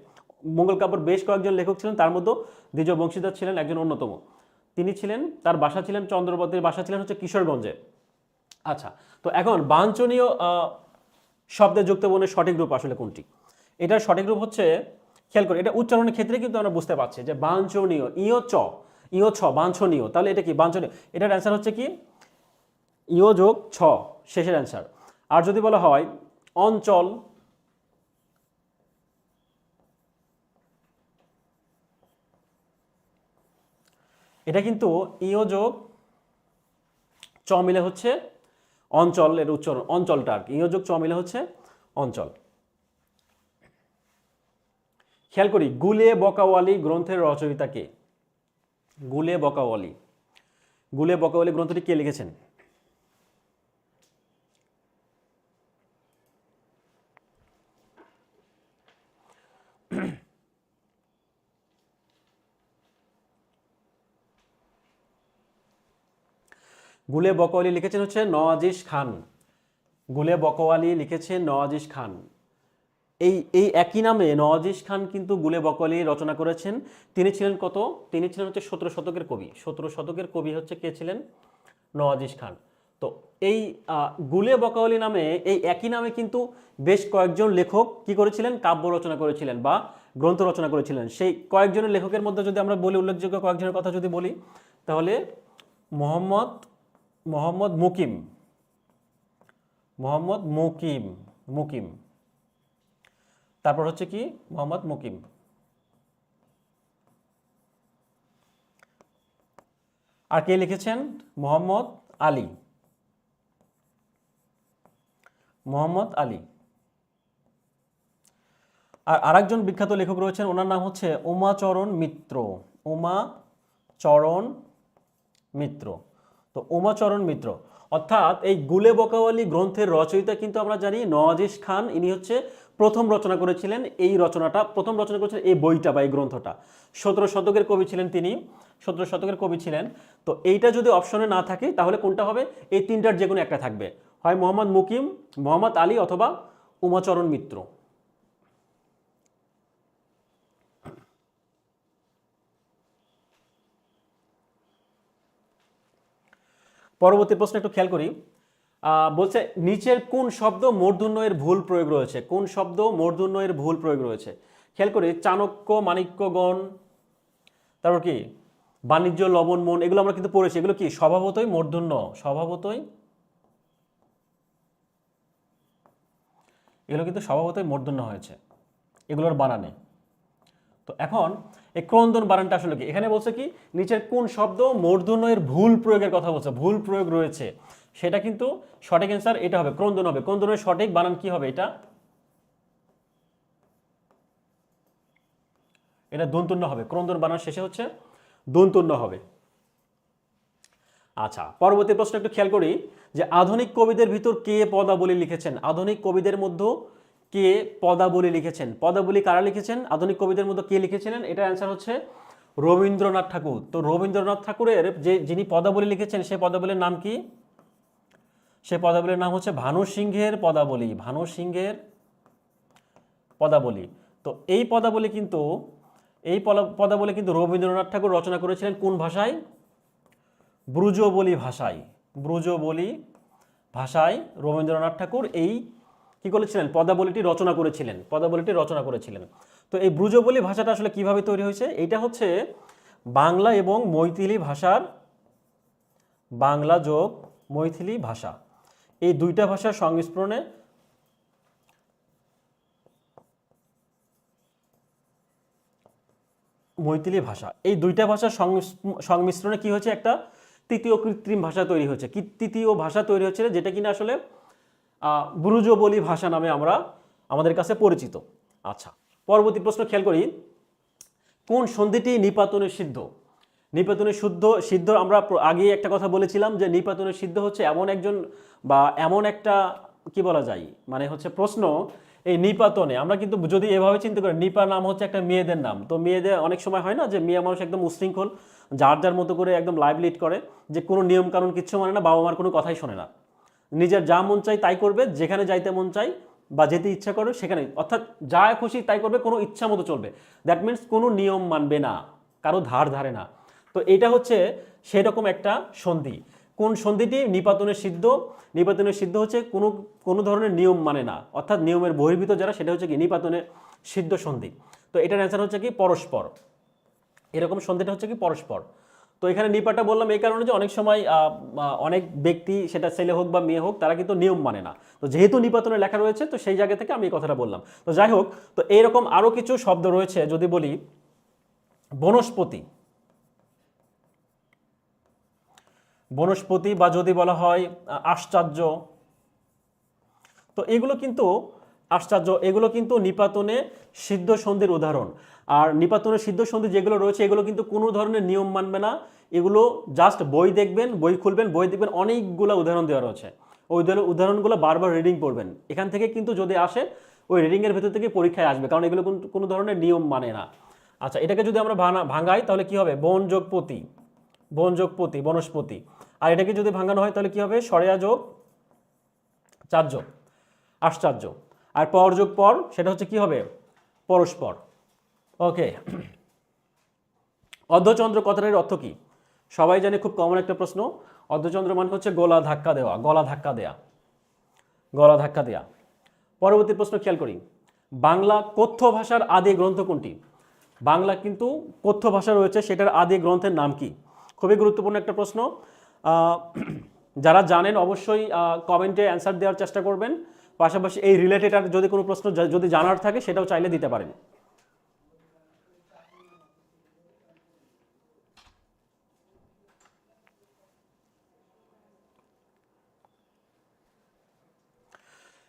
মঙ্গল কাব্যের বেশ কয়েকজন লেখক ছিলেন, তার মধ্যে দ্বিজ বংশীদাস ছিলেন একজন অন্যতম। তিনি ছিলেন, তার বাসা ছিলেন চন্দ্রবতীর বাসা ছিলেন হচ্ছে কিশোরগঞ্জে। আচ্ছা, তো এখন বাঞ্ছনীয় শব্দের যুক্তবর্ণের সঠিক রূপ আসলে কোনটি? এটার সঠিক রূপ হচ্ছে, খেয়াল করি, এটা উচ্চারণের ক্ষেত্রে কিন্তু আমরা বুঝতে পারছি যে বাঞ্ছনীয়, ইয় ছ বাঞ্ছনীয়, তাহলে এটা কি বাঞ্ছনীয়? এটার অ্যান্সার হচ্ছে কি ইয় যোগ ছ, শেষের অ্যান্সার। আর যদি বলা হয় অঞ্চল, এটা কিন্তু ইয় যোগ চ মিলে হচ্ছে অঞ্চল, এর উচ্চারণ অঞ্চলটা আর কি, ইয় যোগ চ মিলে হচ্ছে অঞ্চল। খেয়াল করি, গুলে বকাওয়ালি গ্রন্থের রচয়িতা কে? গুলে বকাওয়ালি গ্রন্থটি কে লিখেছেন? গুলে বকাওয়ালি লিখেছেন হচ্ছে নওয়াজিশ খান। এই একই নামে নওয়াজিশ খান কিন্তু গুলে বকাওয়ালি রচনা করেছেন। তিনি ছিলেন হচ্ছে 17 শতকের কবি। 17 শতকের কবি হচ্ছে কে ছিলেন? নওয়াজিশ খান। তো এই গুলে বকাওয়ালি নামে, এই একই নামে কিন্তু বেশ কয়েকজন লেখক কি করেছিলেন? কাব্য রচনা করেছিলেন বা গ্রন্থ রচনা করেছিলেন। সেই কয়েকজনের লেখকের মধ্যে যদি আমরা বলি, উল্লেখযোগ্য কয়েকজনের কথা যদি বলি, তাহলে মোহাম্মদ মুকিম, তারপর হচ্ছে কি মোহাম্মদ মুকিম। আর কে লিখেছেন? মোহাম্মদ আলী। আর আরেকজন বিখ্যাত লেখক রয়েছেন, ওনার নাম হচ্ছে উমাচরণ মিত্র। তো উমাচরণ মিত্র, অর্থাৎ এই গুলে বকাওয়ালি গ্রন্থের রচয়িতা কিন্তু আমরা জানি নওয়াজিশ খান। ইনি হচ্ছে প্রথম রচনা করেছিলেন এই রচনাটা, প্রথম রচনা করেছিলেন এই বইটা বা এই গ্রন্থটা। 17 শতকের কবি ছিলেন তিনি, 17 শতকের কবি ছিলেন। তো এইটা যদি অপশনে না থাকে তাহলে কোনটা হবে? এই তিনটার যে কোনো একটা থাকবে, হয় মোহাম্মদ মুকিম, মোহাম্মদ আলী অথবা উমাচরণ মিত্র। পরবর্তী প্রশ্ন একটু খেয়াল করি। বলছে নিচের কোন শব্দ মূর্ধন্যের ভুল প্রয়োগ রয়েছে? কোন শব্দ মূর্ধন্যের ভুল প্রয়োগ রয়েছে? খেয়াল করি, চাণক্য, মাণিক্যগণ, তারপর কি বাণিজ্য, লবণ, মন, এগুলো আমরা কিন্তু পড়েছি। এগুলো কি স্বভাবতই মূর্ধন্য, স্বভাবতই এগুলো কিন্তু স্বভাবতই মূর্ধন্য হয়েছে এগুলোর বানানে। তো এখন এই ক্রন্দন বানানটা আসলে কি? এখানে বলছে কি নিচের কোন শব্দ মূর্ধন্যের ভুল প্রয়োগের কথা বলছে, ভুল প্রয়োগ রয়েছে, সেটা কিন্তু সঠিক অ্যান্সার এটা হবে, ক্রন্দন হবে। ক্রন্দনের সঠিক বানান কি হবে? এটা এটা দন্তন্য হবে। ক্রন্দন বানান শেষে হচ্ছে দন্তন্য হবে। আচ্ছা, পরবর্তী প্রশ্ন একটু খেয়াল করি যে আধুনিক কবিদের ভিতর কে পদাবলী লিখেছেন? আধুনিক কবিদের মধ্যে কে পদাবলী লিখেছেন? পদাবলী কারা লিখেছেন? আধুনিক কবিদের মধ্যে কে লিখেছিলেন? এটার অ্যান্সার হচ্ছে রবীন্দ্রনাথ ঠাকুর। তো রবীন্দ্রনাথ ঠাকুরের যিনি পদাবলী লিখেছেন সেই পদাবলীর নাম কি? সেই পদাবলীর নাম হচ্ছে ভানু সিংহের পদাবলী। ভানু সিংহের পদাবলী। তো এই পদাবলী কিন্তু পদাবলী কিন্তু রবীন্দ্রনাথ ঠাকুর রচনা করেছিলেন কোন ভাষায়? ব্রজবলি ভাষায়। ব্রজবলি ভাষায় রবীন্দ্রনাথ ঠাকুর এই কি করেছিলেন? পদাবলীটি রচনা করেছিলেন। পদাবলীটি রচনা করেছিলেন। তো এই ব্রজবলি ভাষাটা আসলে কিভাবে তৈরি হয়েছে? এটা হচ্ছে বাংলা এবং মৈথিলি ভাষার, বাংলা যোগ মৈথিলি ভাষা, এই দুইটা ভাষার সংমিশ্রণে মৈথিলি ভাষা, এই দুইটা ভাষার সংমিশ্রণে কি হয়েছে? একটা তৃতীয় কৃত্রিম ভাষা তৈরি হয়েছে। কি তৃতীয় ভাষা তৈরি হচ্ছে যেটা কিনা আসলে ব্রজবলি ভাষা নামে আমাদের কাছে পরিচিত। আচ্ছা, পরবর্তী প্রশ্ন খেয়াল করি, কোন সন্ধিটি নিপাতনের সিদ্ধ? নিপাতনের সিদ্ধ আমরা আগে একটা কথা বলেছিলাম যে নিপাতনের সিদ্ধ হচ্ছে এমন একজন বা এমন একটা কি বলা যায়, মানে হচ্ছে প্রশ্ন এই নিপাতনে আমরা কিন্তু যদি এভাবে চিন্তা করি, নিপা নাম হচ্ছে একটা মেয়েদের নাম। তো মেয়েদের অনেক সময় হয় না যে মেয়ে মানুষ একদম উশৃঙ্খল, যার যার মতো করে একদম লাইভ লিড করে, যে কোনো নিয়ম কানুন কিচ্ছু মানে না, বাবা মার কোনো কথাই শোনে না, নিজের যা মন চাই তাই করবে, যেখানে যাইতে মন চাই বা যেতে ইচ্ছা করবে সেখানে, অর্থাৎ যা খুশি তাই করবে, কোনো ইচ্ছা মতো চলবে। দ্যাট মিনস কোনো নিয়ম মানবে না, কারো ধারে না। তো এটা হচ্ছে সেরকম একটা সন্ধি। কোন সন্ধিটি নিপাতনের সিদ্ধ? নিপাতনের সিদ্ধ হচ্ছে কোনো ধরনের নিয়ম মানে না, অর্থাৎ নিয়মের বহির্ভূত যারা, সেটা হচ্ছে কি নিপাতনের সিদ্ধ সন্ধি। তো এটার অ্যান্সার হচ্ছে কি পরস্পর। এরকম সন্ধিটা হচ্ছে কি পরস্পর। তো এখানে নিপাটা বললাম এই কারণে যে অনেক সময় অনেক ব্যক্তি, সেটা ছেলে হোক বা মেয়ে হোক, তারা কিন্তু নিয়ম মানে না। তো যেহেতু নিপাতনে লেখা রয়েছে তো সেই জায়গা থেকে আমি এই কথাটা বললাম। তো যাই হোক, তো এইরকম আরও কিছু শব্দ রয়েছে। যদি বলি বনস্পতি, বনস্পতি, বা যদি বলা হয় আশ্চর্য, তো এগুলো কিন্তু আশ্চর্য, এগুলো কিন্তু নিপাতনে সিদ্ধ সন্ধির উদাহরণ। আর নিপাতনে সিদ্ধ সন্ধি যেগুলো রয়েছে এগুলো কিন্তু কোনো ধরনের নিয়ম মানবে না। এগুলো জাস্ট বই দেখবেন, বই খুলবেন, বই দেখবেন অনেকগুলো উদাহরণ দেওয়া রয়েছে, ওই উদাহরণগুলো বারবার রিডিং করবেন। এখান থেকে কিন্তু যদি আসে ওই রিডিংয়ের ভেতর থেকে পরীক্ষায় আসবে, কারণ এগুলো কোনো ধরনের নিয়ম মানে না। আচ্ছা, এটাকে যদি আমরা ভাঙাই তাহলে কি হবে? বন যোগ পতি, বন যোগ পতি, বনস্পতি। আর এটাকে যদি ভাঙানো হয় তাহলে কি হবে? সরেয়া যোগ চার্য, আশ্চর্য। আর পর যোগ পর, সেটা হচ্ছে কি হবে? পরস্পর। ওকে, অর্ধচন্দ্র কথাটার অর্থ কি? সবাই জানে, খুব কমন একটা প্রশ্ন। অর্ধচন্দ্র মানে হচ্ছে গলা ধাক্কা দেওয়া, গলা ধাক্কা দেয়া, গলা ধাক্কা দেয়া। পরবর্তী প্রশ্ন খেয়াল করি, বাংলা কথ্য ভাষার আদি গ্রন্থ কোনটি? বাংলা কিন্তু কথ্য ভাষা রয়েছে, সেটার আদি গ্রন্থের নাম কি? খুবই গুরুত্বপূর্ণ একটা প্রশ্ন। যারা জানেন অবশ্যই কমেন্টে অ্যান্সার দেওয়ার চেষ্টা করবেন। পাশাপাশি এই রিলেটেড আর যদি কোনো প্রশ্ন যদি জানার থাকে সেটাও চাইলে দিতে পারেন।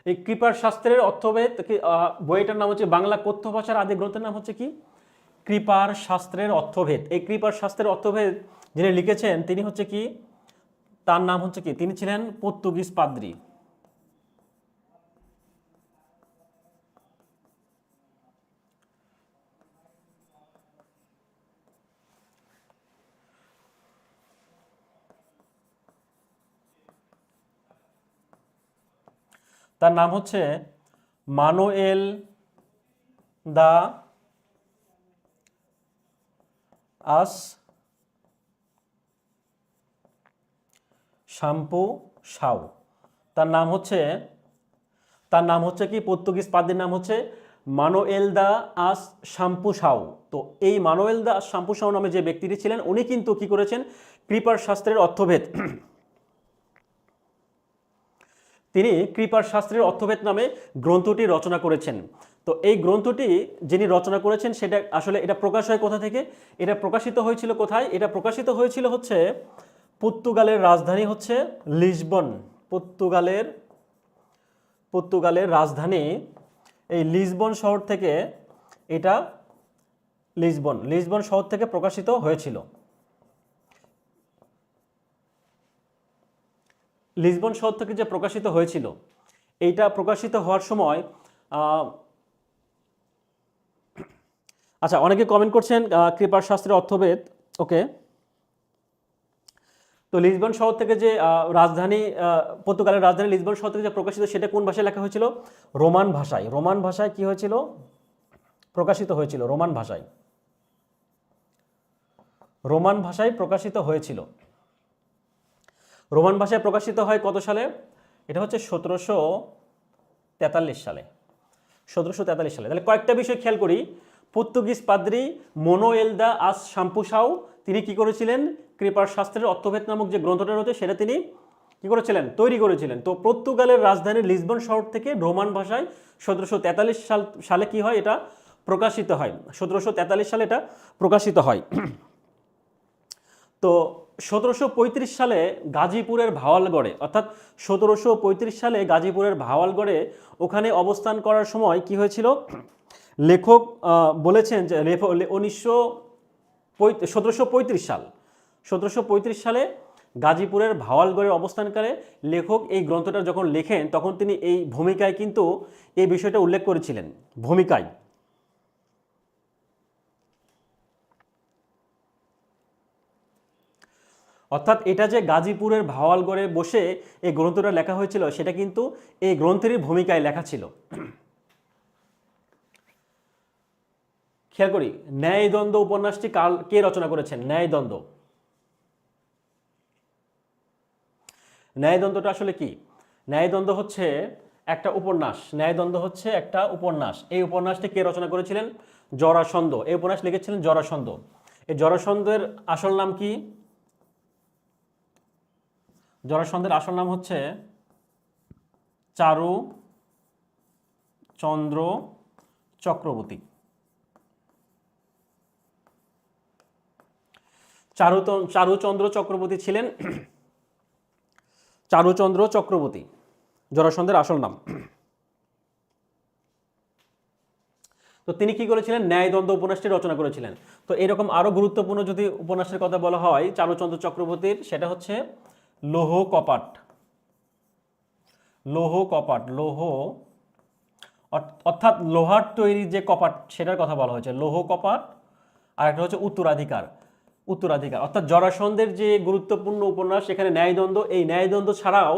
এই কৃপার শাস্ত্রের অর্থভেদ, বইটার নাম হচ্ছে বাংলা কথ্য ভাষার আদি গ্রন্থের নাম হচ্ছে কি? কৃপার শাস্ত্রের অর্থভেদ। এই কৃপার শাস্ত্রের অর্থভেদ যিনি লিখেছেন তিনি হচ্ছে কি, তার নাম হচ্ছে কি, তিনি ছিলেন পর্তুগিজ পাদ্রী। তার নাম হচ্ছে মানুয়েল দা আস শাম্পু সাউ। তার নাম হচ্ছে কি, পর্তুগিজ পাদ্রীর নাম হচ্ছে মানুয়েল দা আস শাম্পু সাউ। তো এই মানুয়েল দা আস শাম্পু সাউ নামে যে ব্যক্তিটি ছিলেন, উনি কিন্তু কি করেছেন, কৃপার শাস্ত্রের অর্থভেদ তিনি কৃপার শাস্ত্রের অর্থভেদ নামে গ্রন্থটি রচনা করেছেন। তো এই গ্রন্থটি যিনি রচনা করেছেন সেটা আসলে এটা প্রকাশ হয় কোথা থেকে, এটা প্রকাশিত হয়েছিল কোথায়, এটা প্রকাশিত হয়েছিল হচ্ছে পর্তুগালের রাজধানী হচ্ছে লিসবন। পর্তুগালের রাজধানী এই লিসবন শহর থেকে, এটা লিসবন শহর থেকে প্রকাশিত হয়েছিল। লিসবন শহর থেকে যে প্রকাশিত হয়েছিল, এইটা প্রকাশিত হওয়ার সময় আচ্ছা, অনেকে কমেন্ট করছেন কৃপার শাস্ত্রের অর্থভেদ, ওকে। তো লিসবন শহর থেকে যে রাজধানী, পর্তুগালের রাজধানী লিসবন শহর থেকে যে প্রকাশিত, সেটা কোন ভাষায় লেখা হয়েছিল, রোমান ভাষায়। রোমান ভাষায় কি হয়েছিল, প্রকাশিত হয়েছিল, রোমান ভাষায় প্রকাশিত হয়েছিল। রোমান ভাষায় প্রকাশিত হয় কত সালে, এটা হচ্ছে 1743 সালে। 1743 সালে। তাহলে কয়েকটা বিষয় খেয়াল করি। পর্তুগিজ পাদ্রী মানুয়েল দা আস শাম্পু সাউ, তিনি কি করেছিলেন, কৃপার শাস্ত্রের অর্থভেদ নামক যে গ্রন্থটা রয়েছে সেটা তিনি কি করেছিলেন, তৈরি করেছিলেন। তো পর্তুগালের রাজধানী লিসবন শহর থেকে রোমান ভাষায় 1743 সালে কি হয়, এটা প্রকাশিত হয়। 1743 সালে এটা প্রকাশিত হয়। তো 1735 সালে গাজীপুরের ভাওয়ালগড়ে, অর্থাৎ 1735 সালে গাজীপুরের ভাওয়ালগড়ে ওখানে অবস্থান করার সময় কি হয়েছিল, লেখক বলেছেন যে 1735 সালে গাজীপুরের ভাওয়ালগড়ের অবস্থানকালে লেখক এই গ্রন্থটা যখন লেখেন, তখন তিনি এই ভূমিকায় কিন্তু এই বিষয়টা উল্লেখ করেছিলেন, ভূমিকায়। অর্থাৎ এটা যে গাজীপুরের ভাওয়ালগড়ে বসে এই গ্রন্থটা লেখা হয়েছিল, সেটা কিন্তু এই গ্রন্থেরই ভূমিকায় লেখা ছিল। খেয়াল করি, ন্যায়দ্বন্দ্ব উপন্যাসটি কে রচনা করেছেন, ন্যায়দ্বন্দ্ব। ন্যায়দ্বন্দ্বটা আসলে কি, ন্যায়দ্বন্দ্ব হচ্ছে একটা উপন্যাস। ন্যায়দ্বন্দ্ব হচ্ছে একটা উপন্যাস। এই উপন্যাসটি কে রচনা করেছিলেন, জরাসন্ধ। এই উপন্যাস লিখেছিলেন জরাসন্ধ। এই জরাসন্ধের আসল নাম কি, জরাসন্ধের আসল নাম হচ্ছে চারুচন্দ্র চক্রবর্তী। চারুচন্দ্র চক্রবর্তী ছিলেন, চারুচন্দ্র চক্রবর্তী জরাসন্ধের আসল নাম। তো তিনি কি করেছিলেন, ন্যায়দ্বন্দ্ব উপন্যাসটি রচনা করেছিলেন। তো এরকম আরো গুরুত্বপূর্ণ যদি উপন্যাসের কথা বলা হয় চারুচন্দ্র চক্রবর্তীর, সেটা হচ্ছে লৌহ কপাট। লৌহ কপাট, লৌহ অর্থাৎ লোহার তৈরি যে কপাট, সেটার কথা বলা হয়েছে, লৌহ কপাট। আর একটা হচ্ছে উত্তরাধিকার। অর্থাৎ জরাসন্ধের যে গুরুত্বপূর্ণ উপন্যাস, এখানে ন্যায়দ্বন্দ্ব, এই ন্যায়দ্বন্দ্ব ছাড়াও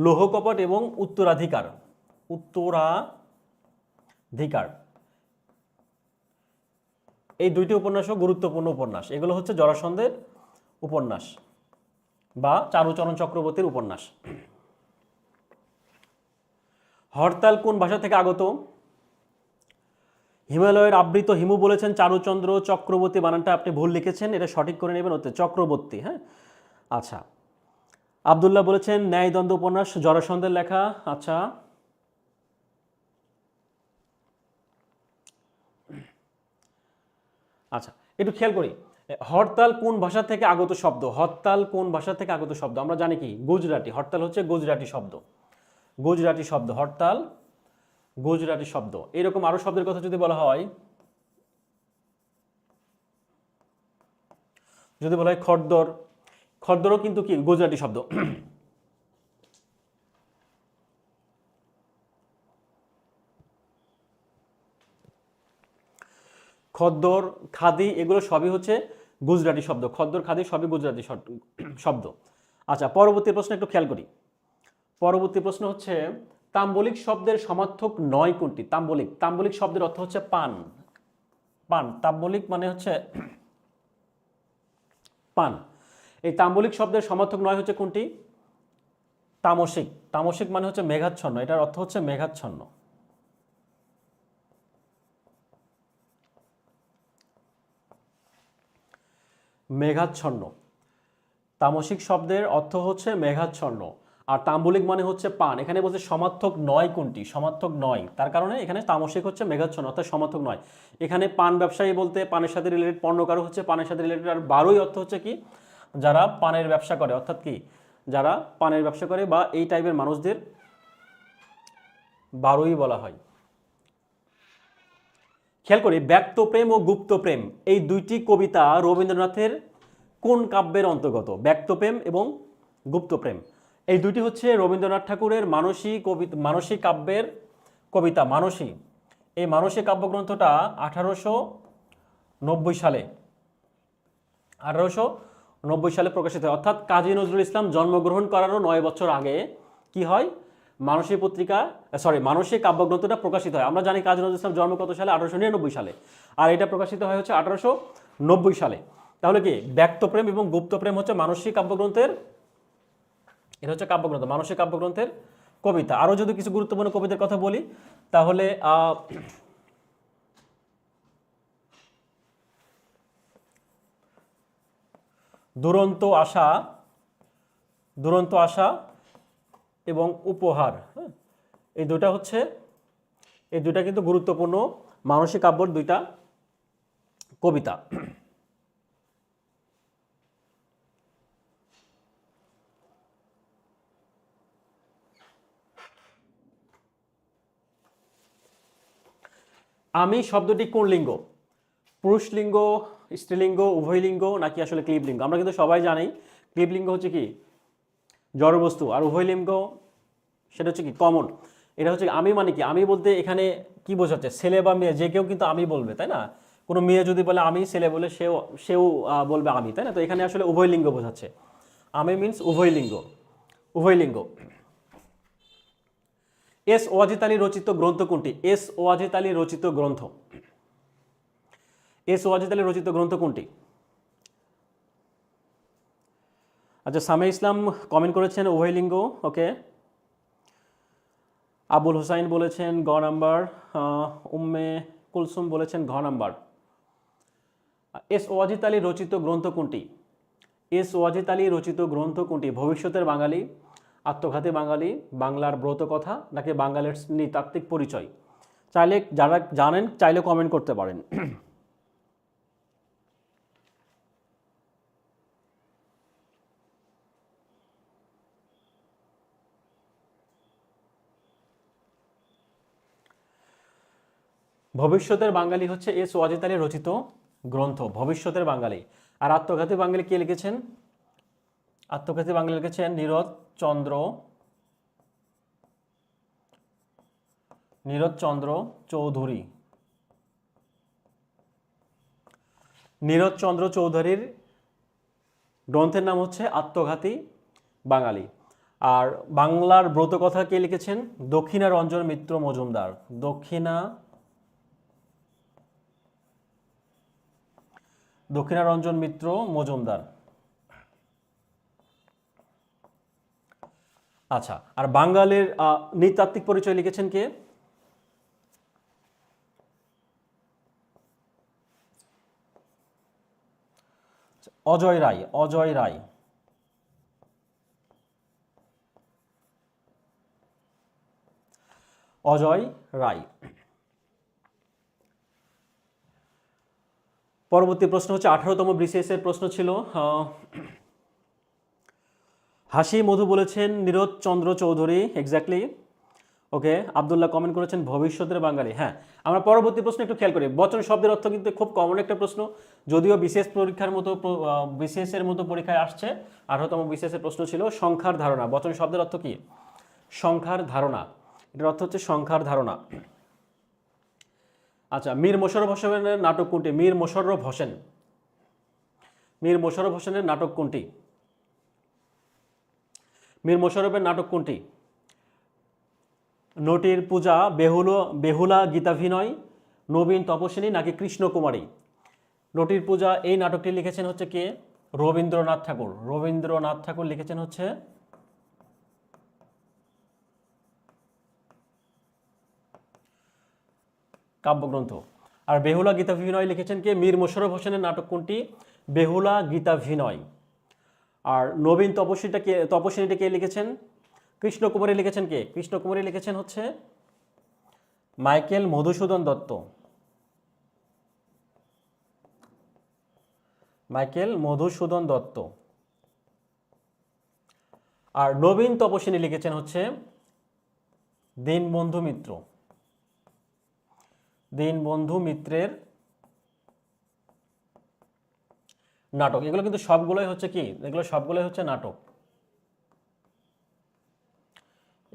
লৌহ কপাট এবং উত্তরাধিকার, এই দুইটি উপন্যাসও গুরুত্বপূর্ণ উপন্যাস। এগুলো হচ্ছে জরাসন্ধের উপন্যাস বা চারুচরণ চক্রবর্তীর উপন্যাস। হরতাল কোন ভাষা থেকে আগত, হিমালয়ের আবৃত হিমু বলেছেন চারুচন্দ্র চক্রবর্তী, বানানটা আপনি ভুল লিখেছেন, এটা সঠিক করে নেবেন, হচ্ছে চক্রবর্তী। হ্যাঁ, আচ্ছা। আব্দুল্লাহ বলেছেন ন্যায়দ্বন্দ্ব উপন্যাস জরাসন্ধের লেখা। আচ্ছা, আচ্ছা, একটু খেয়াল করি, হরতাল কোন ভাষা থেকে আগত শব্দ, হরতাল কোন ভাষা থেকে আগত শব্দ, আমরা জানি কি গুজরাটি। হরতাল হচ্ছে গুজরাটি শব্দ, হরতাল গুজরাটি শব্দ। এরকম আরো শব্দের কথা যদি বলা হয়, যদি বলা হয় খদ্দর, খদ্দরও কিন্তু কি গুজরাটি শব্দ। খদ্দর, খাদি এগুলো সবই হচ্ছে গুজরাটি শব্দ। খদ্দর, খাদি সবই গুজরাটি শব্দ। আচ্ছা, পরবর্তী প্রশ্ন একটু খেয়াল করি। পরবর্তী প্রশ্ন হচ্ছে তাম্বলিক শব্দের সমার্থক নয় কোনটি? তাম্বলিক, তাম্বলিক শব্দের অর্থ হচ্ছে পান। পান, তাম্বলিক মানে হচ্ছে পান। এই তাম্বলিক শব্দের সমার্থক নয় হচ্ছে কোনটি? তামসিক। তামসিক মানে হচ্ছে মেঘাচ্ছন্ন, এটার অর্থ হচ্ছে মেঘাচ্ছন্ন। মেঘাচ্ছন্ন, তামসিক শব্দের অর্থ হচ্ছে মেঘাচ্ছন্ন। আর তাম্বলিক মানে হচ্ছে পান। এখানে বলছে সমার্থক নয় কোনটি? সমার্থক নয়, তার কারণে এখানে তামসিক হচ্ছে মেঘাচ্ছন্ন, অর্থাৎ সমার্থক নয়। এখানে পান ব্যবসায়ী বলতে পানের সাথে রিলেটেড পণ্যকারও হচ্ছে পানের সাথে রিলেটেড। আর বারোই অর্থ হচ্ছে কি? যারা পানের ব্যবসা করে, অর্থাৎ কি যারা পানের ব্যবসা করে বা এই টাইপের মানুষদের বারোই বলা হয়। খেয়াল করি, ব্যক্তপ্রেম ও গুপ্তপ্রেম এই দুইটি কবিতা রবীন্দ্রনাথের কোন কাব্যের অন্তর্গত? ব্যক্তপ্রেম এবং গুপ্তপ্রেম এই দুইটি হচ্ছে রবীন্দ্রনাথ ঠাকুরের মানসী কবিতা, মানসী কাব্যের কবিতা। মানসী, এই মানসী কাব্যগ্রন্থটা 1890 সালে 1890 সালে প্রকাশিত হয়। অর্থাৎ কাজী নজরুল ইসলাম জন্মগ্রহণ করারও 9 বছর আগে কি হয়? মানসী পত্রিকা, মানসী কাব্যগ্রন্থটা প্রকাশিত হয়। আমরা জানি কাজী নজরুল ইসলাম জন্ম কত সালে? 1899 সালে। আর এটা প্রকাশিত হয় হচ্ছে 1890 সালে। তাহলে কি ব্যক্তপ্রেম এবং গুপ্তপ্রেম হচ্ছে মানসী কাব্যগ্রন্থের, এটা হচ্ছে কাব্যগ্রন্থ, মানসী কাব্যগ্রন্থের কবিতা। আরও যদি কিছু গুরুত্বপূর্ণ কবিতার কথা বলি তাহলে দুরন্ত আশা, দুরন্ত আশা এবং উপহার, এই দুটা হচ্ছে, এই দুটা কিন্তু গুরুত্বপূর্ণ মানসী কাব্যর দুইটা কবিতা। আমি শব্দটি কোন লিঙ্গ? পুরুষ লিঙ্গ, স্ত্রীলিঙ্গ, উভয় লিঙ্গ, নাকি আসলে ক্লীব লিঙ্গ? আমরা কিন্তু সবাই জানি ক্লীব লিঙ্গ হচ্ছে কি জড়বস্তু, আর উভয় লিঙ্গ সেটা হচ্ছে কি কমন। এটা হচ্ছে আমি মানে কি? আমি বলতে এখানে কি বোঝাচ্ছে? ছেলে বা মেয়ে যে কেউ কিন্তু আমি বলবে, তাই না? কোনো মেয়ে যদি বলে আমি, ছেলে বলে সেও সেও বলবে আমি, তাই না? তো এখানে আসলে উভয় লিঙ্গ বোঝাচ্ছে। আমি মিন্স উভয় লিঙ্গ, উভয় লিঙ্গ। এস ওয়াজিদ আলী রচিত গ্রন্থ কোনটি? এস ওয়াজিদ আলী রচিত গ্রন্থ, এস ওয়াজিদ আলী রচিত গ্রন্থ কোনটি? আচ্ছা, সামে ইসলাম কমেন্ট করেছেন উভয় লিঙ্গ, ওকে। আবুল হোসাইন বলেছেন গ নাম্বার, উম্মে কুলসুম বলেছেন ঘ নাম্বার। এস ওয়াজিদ আলী রচিত গ্রন্থ কোনটি? এস ওয়াজিদ আলী রচিত গ্রন্থ কোনটি? ভবিষ্যতের বাঙালি, আত্মঘাতী বাঙালি, বাংলার ব্রত কথা, নাকি বাঙালির নৃতাত্ত্বিক পরিচয়? চাইলে যারা জানেন চাইলে কমেন্ট করতে পারেন। ভবিষ্যতের বাঙালি হচ্ছে এস ওয়াজিদ আলী রচিত গ্রন্থ, ভবিষ্যতের বাঙালি। আর আত্মঘাতী বাঙালি কে লিখেছেন? আত্মঘাতী বাঙালি লিখেছেন নীরদচন্দ্র চৌধুরী। নীরদচন্দ্র চৌধুরীর গ্রন্থের নাম হচ্ছে আত্মঘাতী বাঙালি। আর বাংলার ব্রত কথা কে লিখেছেন? দক্ষিণা রঞ্জন মিত্র মজুমদার। দক্ষিণা রঞ্জন মিত্র মজুমদার। আচ্ছা, আর বাঙালির নৃতাত্ত্বিক পরিচয় লিখেছেন কে? অজয় রায়, অজয় রায়। অজয় রায়। পরবর্তী প্রশ্ন হচ্ছে 18তম BCS এর প্রশ্ন ছিল। হাসি মধু বলেছেন নীরদচন্দ্র চৌধুরী, এক্স্যাক্টলি। ওকে, আব্দুল্লাহ কমেন্ট করেছেন ভবিষ্যতের বাঙালি। হ্যাঁ, আমরা পরবর্তী প্রশ্ন একটু খেয়াল করি। বচন শব্দের অর্থ কিন্তু খুব কমন একটা প্রশ্ন, যদিও বিশেষ পরীক্ষার মতো বিশেষের মতো পরীক্ষায় আসছে। 18তম বিশেষের প্রশ্ন ছিল সংখ্যার ধারণা। বচন শব্দের অর্থ কি? সংখ্যার ধারণা। এটার অর্থ হচ্ছে সংখ্যার ধারণা। আচ্ছা, মীর মোশাররফ হোসেনের নাটক কোনটি? মীর মোশাররফ হোসেন, মীর মোশাররফ হোসেনের নাটক কোনটি? মীর মোশাররফের নাটক কোনটি? নটির পূজা, বেহুলা গীতাভিনয়, নবীন তপস্বিনী নাকি কৃষ্ণকুমারী? নটির পূজা এই নাটকটি লিখেছেন হচ্ছে কে? রবীন্দ্রনাথ ঠাকুর। রবীন্দ্রনাথ ঠাকুর লিখেছেন হচ্ছে কাব্যগ্রন্থ। আর বেহুলা গীতাভিনয় লিখেছেন কে? মীর মোশাররফ হোসেনের নাটক কোনটি? বেহুলা গীতাভিনয়। আর নবীন তপস্বিনীটা কে লিখেছেন? কৃষ্ণকুমারী লিখেছেন কে? কৃষ্ণকুমারী লিখেছেন হচ্ছে মাইকেল মধুসূদন দত্ত। মাইকেল মধুসূদন দত্ত। আর নবীন তপস্বিনী লিখেছেন হচ্ছে দীনবন্ধু মিত্র। দীনবন্ধু মিত্রের নাটক। এগুলো কিন্তু সবগুলোই হচ্ছে কি? এগুলো সবগুলোই হচ্ছে নাটক।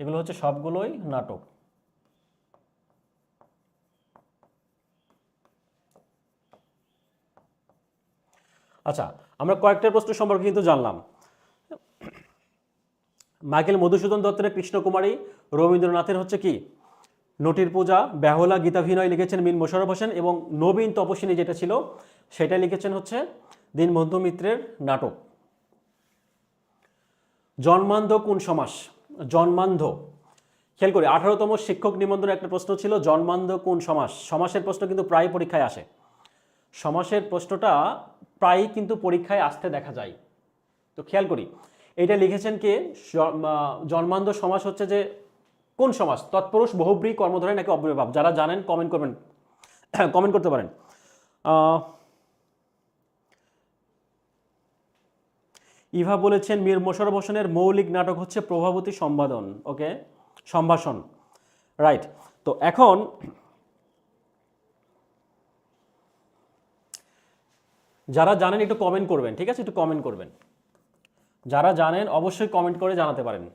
এগুলো হচ্ছে সবগুলোই নাটক। আচ্ছা, আমরা কয়েকটা প্রশ্ন সম্পর্কে কিন্তু জানলাম। মাইকেল মধুসূদন দত্তের কৃষ্ণকুমারী, রবীন্দ্রনাথের হচ্ছে কি নটির পূজা, বেহুলা গীতাভিনয় লিখেছেন মীর মোশাররফ হোসেন, এবং নবীন তপস্বিনী যেটা ছিল সেটা লিখেছেন হচ্ছে দীনবন্ধু মিত্রের নাটক। জন্মান্ধ কোন সমাস? জন্মান্ধ, খেয়াল করি 18তম শিক্ষক নিবন্ধনের একটা প্রশ্ন ছিল জন্মান্ধ কোন সমাস। সমাসের প্রশ্ন কিন্তু প্রায় পরীক্ষায় আসে। সমাসের প্রশ্নটা প্রায় কিন্তু পরীক্ষায় আসতে দেখা যায়। তো খেয়াল করি এটা লিখেছেন কে? জন্মান্ধ সমাস হচ্ছে যে কোন সমাস? তৎপুরুষ, বহুব্রী, কর্মধারয় নাকি অব্যয়ভাব? যারা জানেন কমেন্ট করবেন, কমেন্ট করতে পারেন। ইভা বলেছেন মীর মোশাররফ হোসেনের মৌলিক নাটক হচ্ছে প্রভাবতী সম্বাদন। ওকে, সম্ভাষণ, রাইট। তো এখন যারা জানেন একটু কমেন্ট করবেন, ঠিক আছে? একটু কমেন্ট করবেন, যারা জানেন অবশ্যই কমেন্ট করে জানাতে পারেন।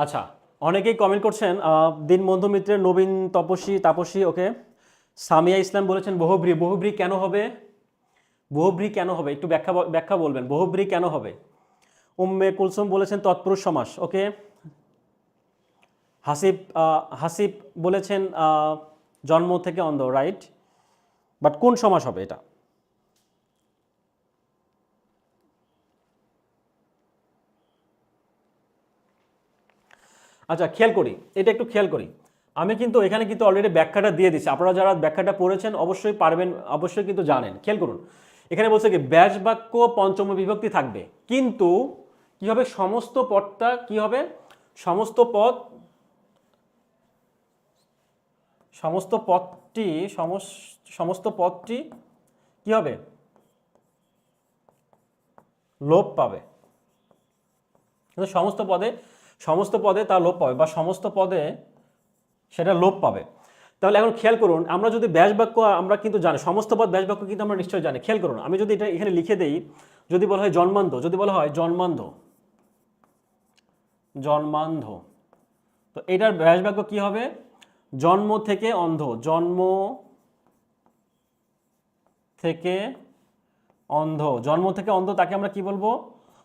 আচ্ছা, অনেকেই কমেন্ট করছেন দীনবন্ধু মিত্রের, নবীন তাপসী। ওকে, সামিয়া ইসলাম বলেছেন বহুব্রী। বহুব্রী কেন হবে? বহুব্রী কেন হবে একটু ব্যাখ্যা বলবেন, বহুব্রী কেন হবে? উম্মে কুলসুম বলেছেন তৎপুরুষ সমাস। ওকে, হাসিব বলেছেন জন্ম থেকে অন্ধ, রাইট। বাট কোন সমাস হবে এটা? আচ্ছা, খেয়াল করি, এটা একটু খেয়াল করি। আমি কিন্তু এখানে কিন্তু অলরেডি ব্যাখ্যাটা দিয়ে দিচ্ছি। আপনারা যারা ব্যাখ্যাটা পড়েছেন অবশ্যই পারবেন, অবশ্যই কিন্তু জানেন। খেয়াল করুন, এখানে বলছে কি ব্যাস বাক্য পঞ্চম বিভক্তি থাকবে, কিন্তু কি হবে? সমস্ত পদটা কি হবে? সমস্ত পদটি কি হবে? লোপ পাবে। কিন্তু সমস্ত পদে তা লোপ পাবে, বা সমস্ত পদে সেটা লোপ পাবে। তাহলে এখন খেয়াল করুন, আমরা যদি ব্যাস বাক্য, আমরা কিন্তু জানি সমস্ত পদ ব্যাস বাক্য কিন্তু আমরা নিশ্চয়ই জানি। খেয়াল করুন, আমি যদি এটা এখানে লিখে দেই, যদি বলা হয় জন্মান্ধ, যদি বলা হয় জন্মান্ধ, তো এটার ব্যাস বাক্য কি হবে? জন্ম থেকে অন্ধ, জন্ম থেকে অন্ধ, তাকে আমরা কি বলবো?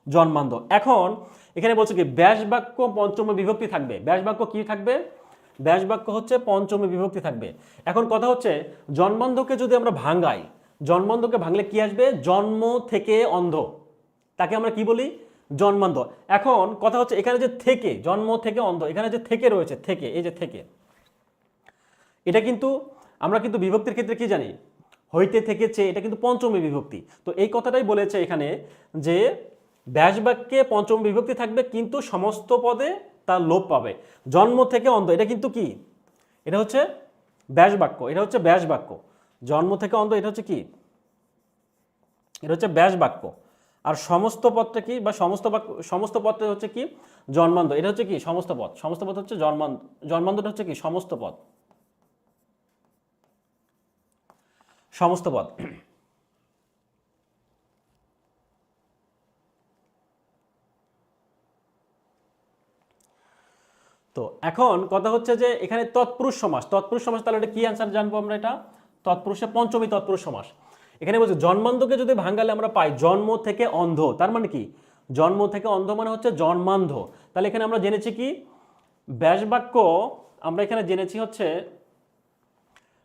জন্মান্ধ। এখন এখানে বলছে কি ব্যাস বাক্য পঞ্চম বিভক্তি থাকবে। ব্যাস বাক্য কি থাকবে? ব্যাস বাক্য হচ্ছে পঞ্চমী বিভক্তি থাকবে। এখন কথা হচ্ছে জন্মান্ধকে যদি আমরা ভাঙাই, জন্মান্ধকে ভাঙলে কি আসবে? জন্ম থেকে অন্ধ, তাকে আমরা কি বলি? জন্মান্ধ। এখন কথা হচ্ছে এখানে যে থেকে, জন্ম থেকে অন্ধ, এখানে যে থেকে রয়েছে, থেকে, এই যে থেকে, এটা কিন্তু আমরা কিন্তু বিভক্তির ক্ষেত্রে কি জানি, হইতে থেকেছে, এটা কিন্তু পঞ্চমী বিভক্তি। তো এই কথাটাই বলেছে এখানে যে ব্যাস বাক্যে পঞ্চম বিভক্তি থাকবে কিন্তু সমস্ত পদে তার লোপ পাবে। জন্ম থেকে অন্ধ, এটা কিন্তু কি, এটা হচ্ছে ব্যাস বাক্য, এটা হচ্ছে ব্যাস বাক্য। জন্ম থেকে অন্ধ, এটা হচ্ছে কি, এটা হচ্ছে ব্যাস বাক্য। আর সমস্ত পদটা কি, বা সমস্ত বাক্য, সমস্ত পদটা হচ্ছে কি, জন্মান্ধ, এটা হচ্ছে কি সমস্ত পদ, সমস্ত পদ হচ্ছে জন্মান্ধ, জন্মান্ধটা হচ্ছে কি সমস্ত পদ, সমস্ত পদ। তো এখন কথা হচ্ছে যে এখানে তৎপুরুষ সমাস, তৎপুরুষ সমাস, তাহলে এটা কি অ্যান্সার জানবো আমরা, এটা তৎপুরুষে পঞ্চমী তৎপুরুষ সমাস। এখানে বলছে জন্মান্ধকে যদি ভাঙালে আমরা পাই জন্ম থেকে অন্ধ, তার মানে কি, জন্ম থেকে অন্ধ মানে হচ্ছে জন্মান্ধ। তাহলে এখানে আমরা জেনেছি কি, ব্যাস বাক্য, আমরা এখানে জেনেছি হচ্ছে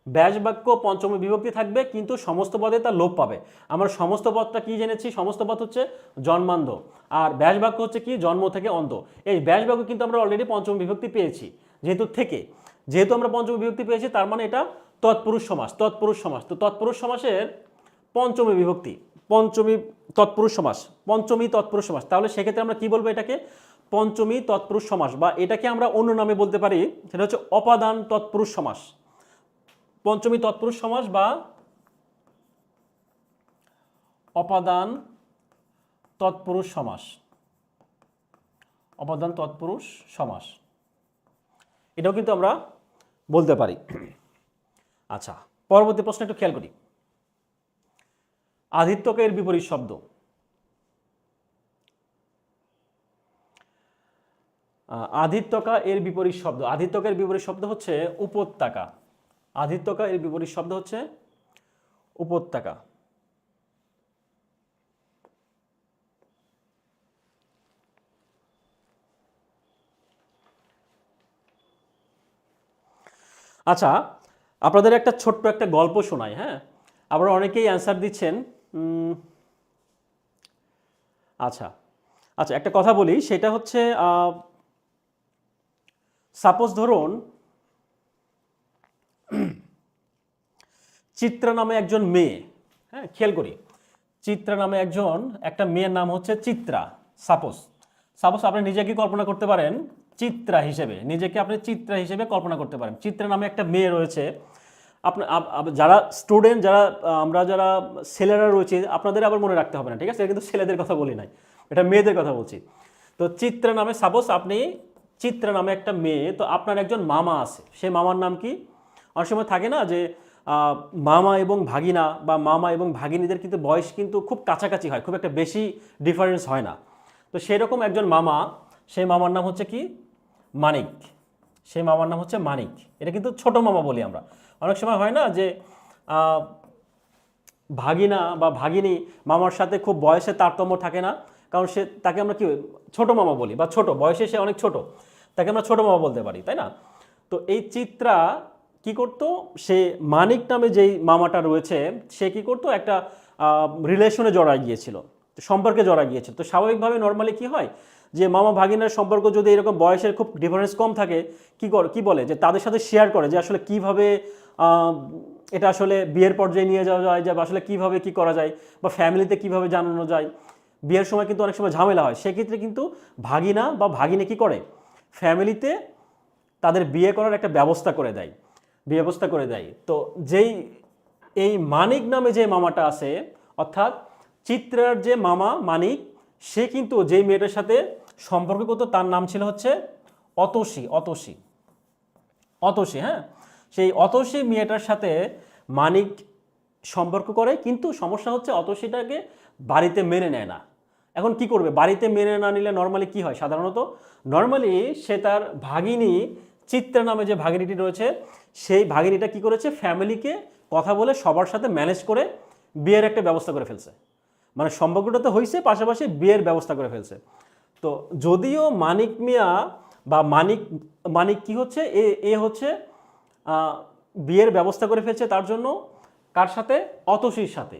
ব্যাস বাক্য পঞ্চমী বিভক্তি থাকবে কিন্তু সমস্ত পদে তার লোপ পাবে। আমরা সমস্ত পদটা কি জেনেছি, সমস্ত পদ হচ্ছে জন্মান্ধ, আর ব্যাস বাক্য হচ্ছে কি জন্ম থেকে অন্ধ। এই ব্যাস বাক্য কিন্তু আমরা অলরেডি পঞ্চম বিভক্তি পেয়েছি, যেহেতু থেকে, যেহেতু আমরা পঞ্চম বিভক্তি পেয়েছি তার মানে এটা তৎপুরুষ সমাস, তৎপুরুষ সমাস। তো তৎপুরুষ সমাসের পঞ্চমী বিভক্তি, পঞ্চমী তৎপুরুষ সমাস, পঞ্চমী তৎপুরুষ সমাস, তাহলে সেক্ষেত্রে আমরা কি বলবো, এটাকে পঞ্চমী তৎপুরুষ সমাস, বা এটাকে আমরা অন্য নামে বলতে পারি, সেটা হচ্ছে অপাদান তৎপুরুষ সমাস। পঞ্চমী তৎপুরুষ সমাস বা অপাদান তৎপুরুষ সমাস, অপাদান তৎপুরুষ সমাস, এটাও কিন্তু আমরা বলতে পারি। আচ্ছা, পরবর্তী প্রশ্ন একটু খেয়াল করি। আদিত্যকে এর বিপরীত শব্দ, আদিত্যকা এর বিপরীত শব্দ, আদিত্যকের বিপরীত শব্দ হচ্ছে উপত্যকা, আদিত্যকা এর বিপরীত শব্দ হচ্ছে উপত্যকা। আচ্ছা, আপনাদের একটা ছোট্ট একটা গল্প শোনাই, হ্যাঁ, আপনারা অনেকেই অ্যান্সার দিচ্ছেন। আচ্ছা আচ্ছা, একটা কথা বলি, সেটা হচ্ছে সাপোজ ধরুন চিত্রা নামে একজন মেয়ে, হ্যাঁ খেয়াল করি, চিত্রা নামে একটা মেয়ের নাম হচ্ছে চিত্রা। সাপোজ সাপোজ আপনি নিজেকে কল্পনা করতে পারেন চিত্রা হিসেবে, নিজেকে আপনি চিত্রা হিসেবে কল্পনা করতে পারেন। চিত্রা নামে একটা মেয়ে রয়েছে। আপনার যারা স্টুডেন্ট, যারা ছেলেরা রয়েছে, আপনাদের আবার মনে রাখতে হবে না, ঠিক আছে, কিন্তু ছেলেদের কথা বলি নাই, এটা মেয়েদের কথা বলছি। তো চিত্রা নামে, সাপোজ আপনি চিত্রা নামে একটা মেয়ে, তো আপনার একজন মামা আছে, সেই মামার নাম কি, অনেক সময় থাকে না যে মামা এবং ভাগিনা বা মামা এবং ভাগিনীদের কিন্তু বয়স কিন্তু খুব কাছাকাছি হয়, খুব একটা বেশি ডিফারেন্স হয় না। তো সেরকম একজন মামা, সেই মামার নাম হচ্ছে কি, মানিক, সেই মামার নাম হচ্ছে মানিক। এটা কিন্তু ছোট মামা বলি আমরা। অনেক সময় হয় না যে ভাগিনা বা ভাগিনী মামার সাথে খুব বয়সের তারতম্য থাকে না, কারণ তাকে আমরা কি ছোট মামা বলি, বা ছোট বয়সে সে অনেক ছোট, তাকে আমরা ছোট মামা বলতে পারি, তাই না। তো এই চিত্রা কি করতো, সে মানিক নামে যেই মামাটা রয়েছে, সে কি করতো, একটা রিলেশনে জড়ায় গিয়েছিল, সম্পর্কে জড়ায় গিয়েছিল। তো স্বাভাবিকভাবে নর্মালি কি হয়, যে মামা ভাগিনার সম্পর্ক যদি এরকম বয়সের খুব ডিফারেন্স কম থাকে, কি বলে যে তাদের সাথে শেয়ার করে যে আসলে কিভাবে এটা আসলে বিয়ের পর্যায়ে নিয়ে যাওয়া যায়, যে আসলে কিভাবে কি করা যায়, বা ফ্যামিলিতে কিভাবে জানানো যায়। বিয়ের সময় কিন্তু অনেক সময় ঝামেলা হয়, সেক্ষেত্রে কিন্তু ভাগিনা বা ভাগিনে কি করে, ফ্যামিলিতে তাদের বিয়ে করার একটা ব্যবস্থা করে দেয়। তো এই মানিক নামে যে মামাটা আছে, অর্থাৎ চিত্রার যে মামা মানিক, সে কিন্তু যেই মেয়েটার সাথে সম্পর্ক করতো তার নাম ছিল হচ্ছে অতসী। হ্যাঁ, সেই অতসী মেয়েটার সাথে মানিক সম্পর্ক করে, কিন্তু সমস্যা হচ্ছে অতসীটাকে বাড়িতে মেনে নেয় না। এখন কি করবে, বাড়িতে মেনে না নিলে নর্মালি কি হয়, সাধারণত নর্মালি সে তার ভাগিনী, চিত্রা নামে যে ভাগিনীটি রয়েছে, সেই ভাগিনীটা কি করেছে, ফ্যামিলিকে কথা বলে সবার সাথে ম্যানেজ করে বিয়ের একটা ব্যবস্থা করে ফেলছে। মানে সম্পর্কটা তো হয়েছে, পাশাপাশি বিয়ের ব্যবস্থা করে ফেলছে। তো যদিও মানিক মিয়া বা মানিক কি হচ্ছে, এ হচ্ছে বিয়ের ব্যবস্থা করে ফেলছে, তার জন্য কার সাথে, অতসীর সাথে।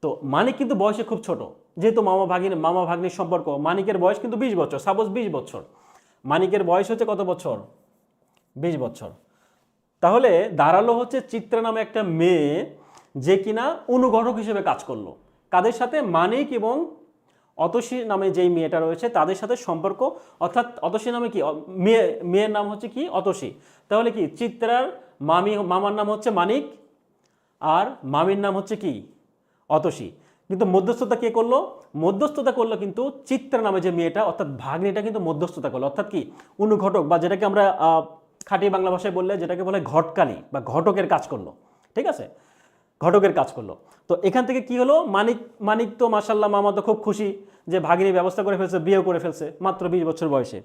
তো মানিক কিন্তু বয়সে খুব ছোট, যেহেতু মামা ভাগ্নির সম্পর্ক, মানিকের বয়স কিন্তু 20 বছর, সাপোজ 20 বছর, মানিকের বয়স হচ্ছে কত বছর? 20 বছর। তাহলে দাঁড়ালো হচ্ছে চিত্রা নামে একটা মেয়ে যে কিনা অনুঘটক হিসেবে কাজ করলো কাদের সাথে? মানিক এবং অতসী নামে যেই মেয়েটা রয়েছে তাদের সাথে সম্পর্ক, অর্থাৎ অতসী নামে কি মেয়ের নাম হচ্ছে কি? অতসী। তাহলে কি চিত্রার মামার নাম হচ্ছে মানিক আর মামির নাম হচ্ছে কি? অতসী। কিন্তু মধ্যস্থতা কে করলো? মধ্যস্থতা করলো কিন্তু চিত্রা নামে যে মেয়েটা, অর্থাৎ ভাগ্নিটা কিন্তু মধ্যস্থতা করলো, অর্থাৎ কি অনুঘটক, বা যেটাকে আমরা খাঁটি বাংলা ভাষায় বললে যেটাকে বলে ঘটকালি বা ঘটকের কাজ করলো। ঠিক আছে, ঘটকের কাজ করলো। তো এখান থেকে কি হলো? মানিক তো মাশাল্লাহ, মামা তো খুব খুশি যে ভাগিনীর ব্যবস্থা করে ফেলছে, বিয়েও করে ফেলছে মাত্র 20 বছর বয়সে।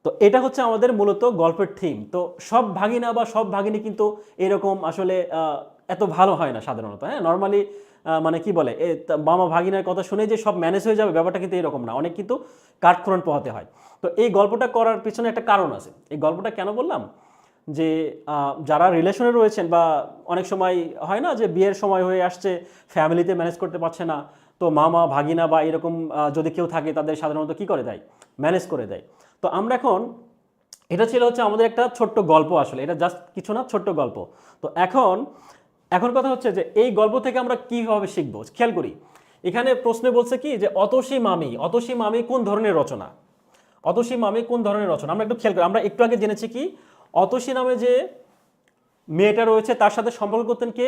তো এটা হচ্ছে আমাদের মূলত গল্পের থিম। তো সব ভাগিনা বা সব ভাগিনী কিন্তু এরকম আসলে এত ভালো হয় না সাধারণত। হ্যাঁ, নর্মালি মানে কি বলে, মামা ভাগিনার কথা শুনে যে সব ম্যানেজ হয়ে যাবে ব্যাপারটা কিন্তু এরকম না, অনেক কিন্তু কাঠখড়ন পোহাতে হয়। তো এই গল্পটা করার পিছনে একটা কারণ আছে। এই গল্পটা কেন বললাম? যে যারা রিলেশনে রয়েছেন, বা অনেক সময় হয় না যে বিয়ের সময় হয়ে আসছে, ফ্যামিলিতে ম্যানেজ করতে পারছে না, তো মামা ভাগিনা বা এরকম যদি কেউ থাকে তাদের সাধারণত কি করে দেয়? ম্যানেজ করে দেয়। তো আমরা এখন, এটা ছিল হচ্ছে আমাদের একটা ছোট্ট গল্প, আসলে এটা জাস্ট কিছু না, ছোট্ট গল্প। তো এখন এখন কথা হচ্ছে যে এই গল্প থেকে আমরা কিভাবে শিখবো, খেয়াল করি। এখানে প্রশ্নে বলছে কি যে অতসী মামি কোন ধরনের রচনা? অতসী মামি কোন ধরনের রচনা আমরা একটু খেয়াল করি। আমরা একটু আগে জেনেছি কি অতসী নামে যে মেয়েটা রয়েছে তার সাথে সম্পর্ক করতেন কে?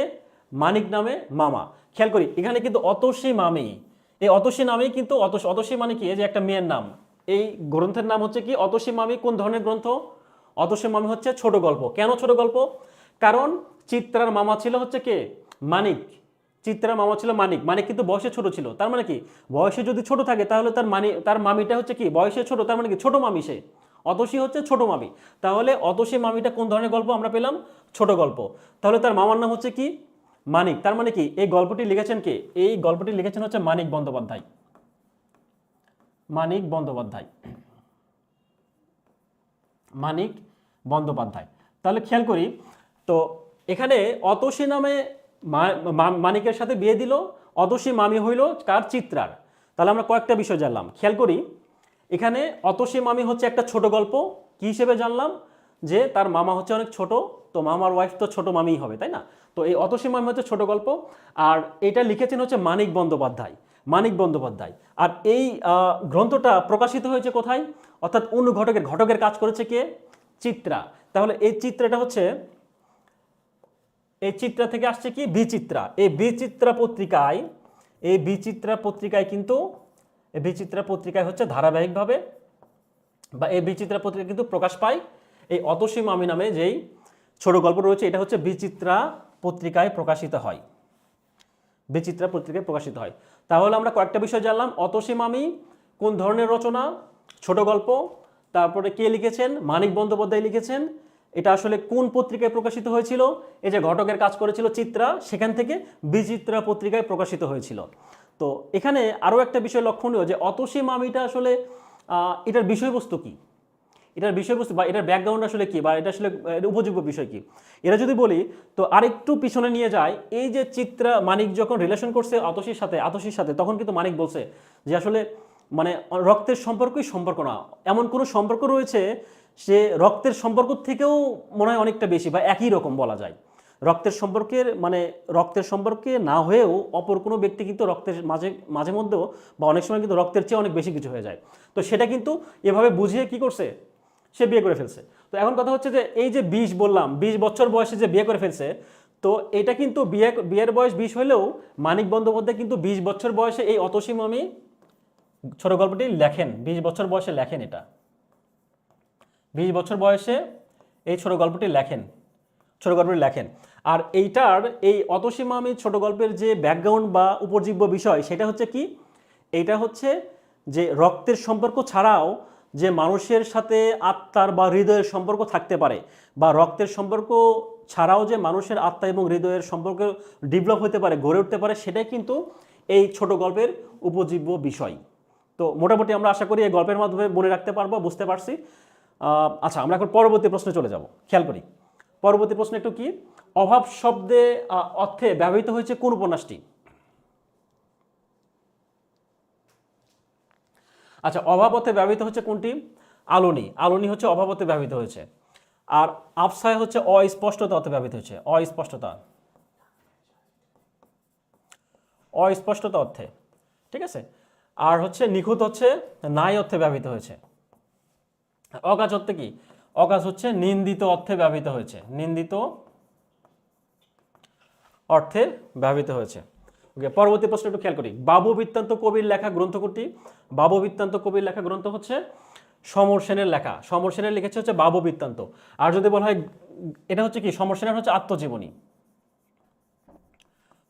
মানিক নামে মামা। খেয়াল করি এখানে কিন্তু অতসী মামি, এই অতসী নামেই কিন্তু অতসী মানে কি? এই যে একটা মেয়ের নাম। এই গ্রন্থের নাম হচ্ছে কি অতসী মামি। কোন ধরনের গ্রন্থ? অতসী মামি হচ্ছে ছোট গল্প। কেন ছোট গল্প? কারণ চিত্রার মামা ছিল হচ্ছে কে? মানিক। চিত্রার মামা ছিল মানিক। মানিক কিন্তু বয়সে ছোট ছিল, তার মানে কি বয়সে যদি ছোট থাকে তাহলে তার মামিটা হচ্ছে কি বয়সে ছোট, তার মানে কি ছোট মামি সে। অতসী হচ্ছে ছোট মামি। তাহলে অতসী মামিটা কোন ধরনের গল্প আমরা পেলাম? ছোট গল্প। তাহলে তার মামার নাম হচ্ছে কি? মানিক। তার মানে কি এই গল্পটি লিখেছেন কে? এই গল্পটি লিখেছেন হচ্ছে মানিক বন্দ্যোপাধ্যায়। মানিক বন্দ্যোপাধ্যায়। মানিক বন্দ্যোপাধ্যায়। তাহলে খেয়াল করি, তো এখানে অতসী নামে মানিকের সাথে বিয়ে দিল, অতসী মামি হইল কার? চিত্রার। তাহলে আমরা কয়েকটা বিষয় জানলাম, খেয়াল করি। এখানে অতসী মামি হচ্ছে একটা ছোট গল্প। কি হিসেবে জানলাম? যে তার মামা হচ্ছে অনেক ছোট, তো মামার ওয়াইফ তো ছোট মামিই হবে, তাই না? তো এই অতসী মামি হচ্ছে ছোট গল্প। আর এটা লিখেছেন হচ্ছে মানিক বন্দ্যোপাধ্যায়। মানিক বন্দ্যোপাধ্যায়। আর এই গ্রন্থটা প্রকাশিত হয়েছে কোথায়? অর্থাৎ ঘটকের কাজ করেছে কে? চিত্রা। তাহলে এই চিত্রাটা হচ্ছে, এই চিত্রা থেকে আসছে কি? বিচিত্রা। এই বিচিত্রা পত্রিকায় কিন্তু এই বিচিত্রা পত্রিকায় হচ্ছে ধারাবাহিকভাবে, বা এই বিচিত্রা পত্রিকা কিন্তু প্রকাশ পায় এই অতসী মামি নামে যেই ছোট গল্প রয়েছে, এটা হচ্ছে বিচিত্রা পত্রিকায় প্রকাশিত হয়। বিচিত্রা পত্রিকায় প্রকাশিত হয়। তাহলে আমরা কয়েকটা বিষয় জানলাম। অতসী মামি কোন ধরনের রচনা? ছোট গল্প। তারপরে কে লিখেছেন? মানিক বন্দ্যোপাধ্যায় লিখেছেন। এটা আসলে কোন পত্রিকায় প্রকাশিত হয়েছিল? এই যে ঘটকের কাজ করেছিল চিত্রা, সেখান থেকে বিচিত্রা পত্রিকায় প্রকাশিত হয়েছিল। তো এখানে আরও একটা বিষয় লক্ষণীয় যে অতসী মামিটা আসলে এটার বিষয়বস্তু কি? এটার বিষয়বস্তু বা এটার ব্যাকগ্রাউন্ড আসলে কি, বা এটা আসলে উপযোগ্য বিষয় কি, এটা যদি বলি তো আরেকটু পিছনে নিয়ে যায়। এই যে চিত্রা মানিক যখন রিলেশন করছে আতসীর সাথে তখন কিন্তু মানিক বলছে যে আসলে মানে রক্তের সম্পর্কই সম্পর্ক না, এমন কোনো সম্পর্ক রয়েছে সে রক্তের সম্পর্ক থেকেও মনে হয় অনেকটা বেশি বা একই রকম বলা যায়। রক্তের সম্পর্কে না হয়েও অপর কোনো ব্যক্তি কিন্তু রক্তের মাঝে মধ্যেও বা অনেক সময় কিন্তু রক্তের চেয়ে অনেক বেশি কিছু হয়ে যায়। তো সেটা কিন্তু এভাবে বুঝিয়ে কি করছে? সে বিয়ে করে ফেলছে। তো এখন কথা হচ্ছে যে এই যে 20 বললাম, 20 বছর বয়সে যে বিয়ে করে ফেলছে, তো এটা কিন্তু বিয়ের বয়স 20 হলেও মানিক বন্দ্যোপাধ্যায় কিন্তু 20 বছর বয়সে এই অতসী মামি ছোট গল্পটি লেখেন। 20 বছর বয়সে লেখেন এটা। 20 বছর বয়সে এই ছোট গল্পটি লেখেন। আর এইটার এই অতসী মামি ছোট গল্পের যে ব্যাকগ্রাউন্ড বা উপজীব্য বিষয় সেটা হচ্ছে কি? এইটা হচ্ছে যে রক্তের সম্পর্ক ছাড়াও যে মানুষের সাথে আত্মার বা হৃদয়ের সম্পর্ক থাকতে পারে, বা রক্তের সম্পর্ক ছাড়াও যে মানুষের আত্মা এবং হৃদয়ের সম্পর্ক ডেভেলপ হতে পারে, গড়ে উঠতে পারে, সেটাই কিন্তু এই ছোট গল্পের উপজীব্য বিষয়। তো মোটামুটি আমরা আশা করি এই গল্পের মাধ্যমে মনে রাখতে পারবো, বুঝতে পারছি। আচ্ছা, আমরা এখন পরবর্তী প্রশ্নে চলে যাব। খেয়াল করি পরবর্তী প্রশ্ন একটু কি, অভাব শব্দে অর্থে ব্যবহৃত হয়েছে কোন উপন্যাসটি? আচ্ছা, অভাব অর্থে ব্যবহৃত হচ্ছে কোনটি? আলোনি। আলোনি হচ্ছে অভাব অর্থে ব্যবহৃত হয়েছে। আর আফসায় হচ্ছে অস্পষ্টতা অর্থে ব্যবহৃত হচ্ছে, অস্পষ্টতা, অস্পষ্টতা অর্থে, ঠিক আছে। আর হচ্ছে নিখুঁত হচ্ছে নাই অর্থে ব্যবহৃত হয়েছে। অকাজ অর্থে কি? অকাজ হচ্ছে নিন্দিত অর্থে ব্যবহৃত হয়েছে, নিন্দিত অর্থে ব্যবহৃত হয়েছে। ওকে, পরবর্তী প্রশ্ন একটু খেয়াল করি। বাবু বৃত্তান্ত কবির লেখা গ্রন্থ কোনটি? বাবু বৃত্তান্ত কবির লেখা গ্রন্থ হচ্ছে সমর সেনের লেখা। সমর সেনের লিখেছে হচ্ছে বাবু বৃত্তান্ত। আর যদি বলা হয় এটা হচ্ছে কি, সমর সেনের হচ্ছে আত্মজীবনী।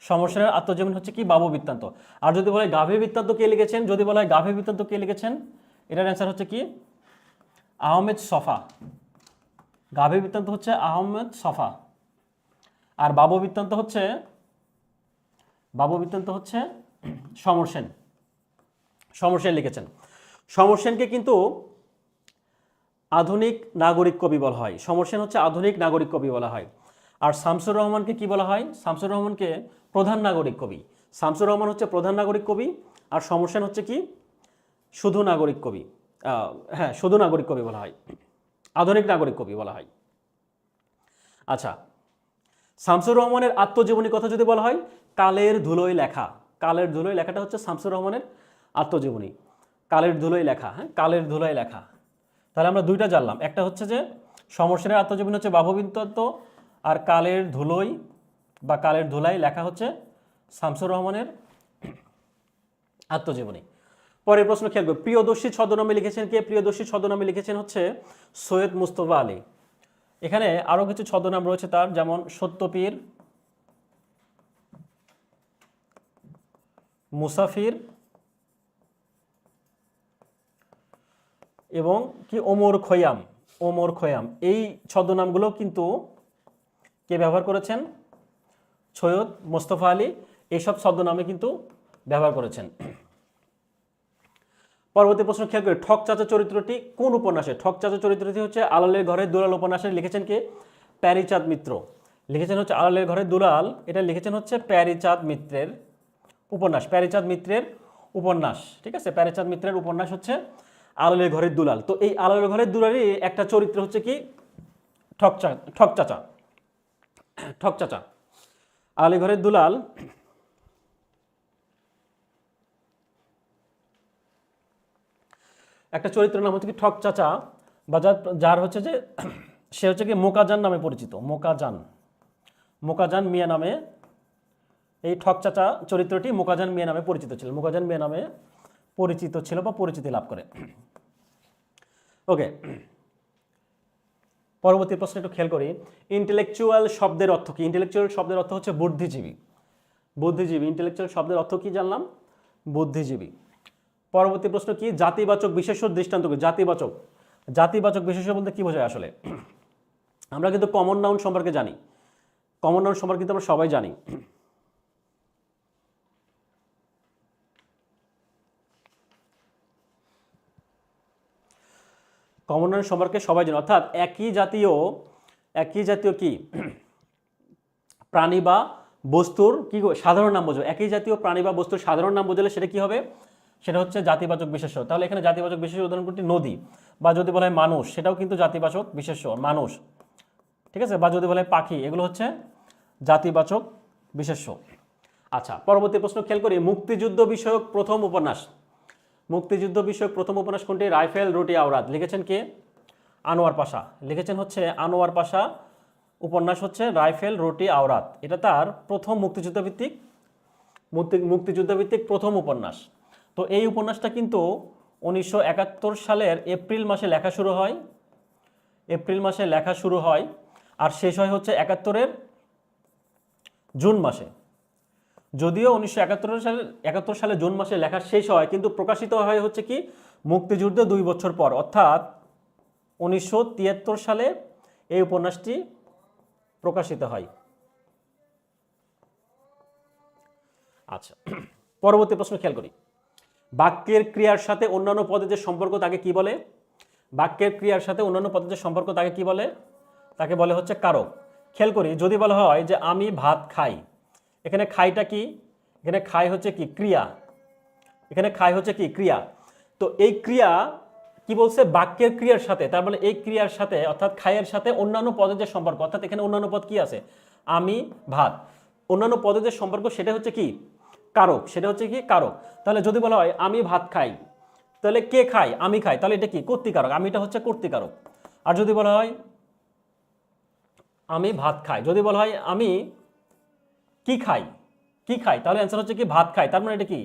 সমর সেনের আত্মজীবনী হচ্ছে কি? বাবু বৃত্তান্ত। আর যদি বলা হয় গাভী বৃত্তান্ত কে লিখেছেন? যদি বলা হয় গাভী বৃত্তান্ত কে লিখেছেন, এটার অ্যান্সার হচ্ছে কি? আহমেদ ছফা। গাভী বৃত্তান্ত হচ্ছে আহমেদ ছফা। আর বাবু বৃত্তান্ত হচ্ছে সমর সেন। সমর সেন লিখেছেন। সমর সেনকে কিন্তু আধুনিক নাগরিক কবি বলা হয়। সমর সেন হচ্ছে আধুনিক নাগরিক কবি বলা হয়। আর শামসুর রহমানকে কি বলা হয়? শামসুর রহমানকে প্রধান নাগরিক কবি। শামসুর রহমান হচ্ছে প্রধান নাগরিক কবি, আর সমর সেন হচ্ছে কি? শুধু নাগরিক কবি। হ্যাঁ, শুধু নাগরিক কবি বলা হয়, আধুনিক নাগরিক কবি বলা হয়। আচ্ছা, শামসুর রহমানের আত্মজীবনী কথা যদি বলা হয়, কালের ধুলোয় লেখা। কালের ধুলোয় লেখাটা হচ্ছে শামসুর রহমানের আত্মজীবনী। কালের ধুলোয় লেখা, হ্যাঁ, কালের ধুলোয় লেখা। তাহলে আমরা দুইটা জানলাম, একটা হচ্ছে যে সমর সেনের আত্মজীবনী হচ্ছে বাবু বৃত্তান্ত, আর কালের ধুলোয় বা কালের ধুলায় লেখা হচ্ছে শামসুর রহমানের আত্মজীবনী। পরের প্রশ্ন খেয়াল করব। প্রিয়দর্শী ছদ্মনামে লিখেছেন কে? প্রিয়দর্শী ছদ্মনামে লিখেছেন হচ্ছে সৈয়দ মুস্তফা আলী। এখানে আরো কিছু ছদ্মনাম রয়েছে তার, যেমন সত্যপীর, মুসাফির এবং কি ওমর খৈয়াম। ওমর খৈয়াম, এই ছদ্মনামগুলো কিন্তু কে ব্যবহার করেছেন? সৈয়দ মোস্তফা আলী এইসব ছদ্মনামে কিন্তু ব্যবহার করেছেন। পরবর্তী প্রশ্ন খেয়াল করি। ঠক চাচা চরিত্রটি কোন উপন্যাসে? ঠক চাচা চরিত্রটি হচ্ছে আলালের ঘরের দুলাল উপন্যাসে। লিখেছেন কে? প্যারীচাঁদ মিত্র। লিখেছেন হচ্ছে আলালের ঘরের দুলাল, এটা লিখেছেন হচ্ছে প্যারীচাঁদ মিত্রের উপন্যাস। প্যারীচাঁদ মিত্রের উপন্যাস, ঠিক আছে। প্যারীচাঁদ মিত্রের উপন্যাস হচ্ছে আলালের ঘরের দুলাল। তো এই আলালের ঘরের দুলালই একটা চরিত্র হচ্ছে কি? ঠক চাচা। ঠক চাচা, আলালের ঘরের দুলাল একটা চরিত্রের নাম হচ্ছে কি ঠক চাচা, বা যার হচ্ছে যে সে হচ্ছে কি মোকাজান নামে পরিচিত। মোকাজান মিয়া নামে এই ঠক চাচা চরিত্রটি মোকাজান মিয়া নামে পরিচিত ছিল। মোকাজান মিয়া নামে পরিচিত ছিল বা পরিচিতি লাভ করে। ওকে, পরবর্তী প্রশ্ন একটু খেয়াল করি। ইন্টেলেকচুয়াল শব্দের অর্থ কি? ইন্টেলেকচুয়াল শব্দের অর্থ হচ্ছে বুদ্ধিজীবী। বুদ্ধিজীবী, ইন্টেলেকচুয়াল শব্দের অর্থ কি জানলাম? বুদ্ধিজীবী। পরবর্তী প্রশ্ন কি? জাতিবাচক বিশেষ্য দৃষ্টান্ত কি? জাতিবাচক বিশেষ্য বলতে কি বোঝায় আসলে? আমরা কিন্তু কমন নাউন সম্পর্কে জানি। কমন নাউন সম্পর্কে কিন্তু আমরা সবাই জানি। কমন নাউন সম্পর্কে সবাই জানি, অর্থাৎ একই জাতীয় কি প্রাণী বা বস্তুর কি সাধারণ নাম বোঝাবে। একই জাতীয় প্রাণী বা বস্তুর সাধারণ নাম বোঝালে সেটা কি হবে? সেটা হচ্ছে জাতিবাচক বিশেষ্য। তাহলে এখানে জাতিবাচক বিশেষ্য উদাহরণ কোনটি? নদী। বা যদি বলা হয় মানুষ, সেটাও কিন্তু জাতিবাচক বিশেষ্য, মানুষ, ঠিক আছে। বা যদি বলা হয় পাখি, এগুলো হচ্ছে জাতিবাচক বিশেষ্য। আচ্ছা, পরবর্তী প্রশ্ন খেয়াল করি। মুক্তিযুদ্ধ বিষয়ক প্রথম উপন্যাস। মুক্তিযুদ্ধ বিষয়ক প্রথম উপন্যাস কোনটি? রাইফেল রুটি আওরাত। লিখেছেন কে? আনোয়ার পাশা। লিখেছেন হচ্ছে আনোয়ার পাশা। উপন্যাস হচ্ছে রাইফেল রুটি আওরাত। এটা তার প্রথম মুক্তিযুদ্ধ ভিত্তিক প্রথম উপন্যাস। তো এই উপন্যাসটা কিন্তু 1971 সালের এপ্রিল মাসে লেখা শুরু হয়, আর শেষ হয় হচ্ছে 71-এর জুন মাসে। যদিও 1971 সালে জুন মাসে লেখা শেষ হয়, কিন্তু প্রকাশিত হয় হচ্ছে কি মুক্তিযুদ্ধ 2 বছর পর, অর্থাৎ 1973 সালে এই উপন্যাসটি প্রকাশিত হয়। আচ্ছা, পরবর্তী প্রশ্ন খেয়াল করি। বাক্যের ক্রিয়ার সাথে অন্যান্য পদের সম্পর্ক তাকে কি বলে? বাক্যের ক্রিয়ার সাথে অন্যান্য পদের সম্পর্ক তাকে কি বলে? তাকে বলে হচ্ছে কারক। খেয়াল করি, যদি বলা হয় যে আমি ভাত খাই, এখানে খাইটা কি? এখানে খাই হচ্ছে কি ক্রিয়া। এখানে খাই হচ্ছে কি ক্রিয়া। তো তো এই ক্রিয়া কি বলছে, বাক্যের ক্রিয়ার সাথে, তার মানে এই ক্রিয়ার সাথে অর্থাৎ খায়ের সাথে অন্যান্য পদের যে সম্পর্ক, অর্থাৎ এখানে অন্যান্য পদ কি আছে, আমি, ভাত, অন্যান্য পদের যে সম্পর্ক সেটা হচ্ছে কি কারক, সেটা হচ্ছে কি কারক। তাহলে যদি বলা হয় আমি ভাত খাই, তাহলে কে খায়, আমি খাই, তাহলে এটা কি কর্তৃকারক, আমিটা হচ্ছে কর্তৃকারক। আর যদি বলা হয় আমি ভাত খাই, যদি বলা হয় আমি কি খাই, কি খাই, তাহলে অ্যান্সার হচ্ছে কি ভাত খাই, তার মানে এটা কি,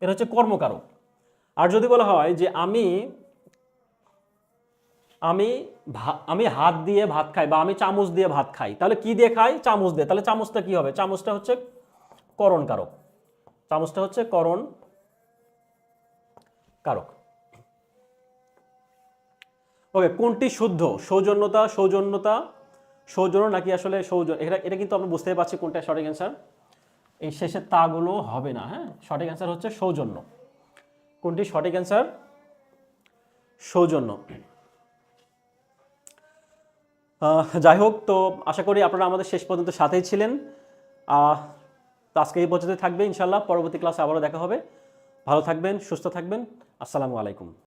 এটা হচ্ছে কর্মকারক। আর যদি বলা হয় যে আমি আমি আমি হাত দিয়ে ভাত খাই বা আমি চামচ দিয়ে ভাত খাই, তাহলে কি দিয়ে খাই, চামচ দিয়ে, তাহলে চামচটা কি হবে, চামচটা হচ্ছে করণ কারক, চামচটা হচ্ছে করণ কারক। ওকে, কোনটি শুদ্ধ, সৌজন্যতা, সৌজন্যতা, সৌজন্য নাকি আসলে সৌজন্য, এটা এটা কিন্তু আমরা বুঝতেই পারছি কোনটা সঠিক অ্যান্সার। এই শেষের তাগুলো হবে না, হ্যাঁ, সঠিক অ্যান্সার হচ্ছে সৌজন্য। কোনটি সঠিক অ্যান্সার, সৌজন্য। যাই হোক, তো আশা করি আপনারা আমাদের শেষ পর্যন্ত সাথেই ছিলেন। তো আজকে এই পর্যন্ত থাকবে, ইনশাল্লাহ পরবর্তী ক্লাসে আবারও দেখা হবে। ভালো থাকবেন, সুস্থ থাকবেন। আসসালামু আলাইকুম।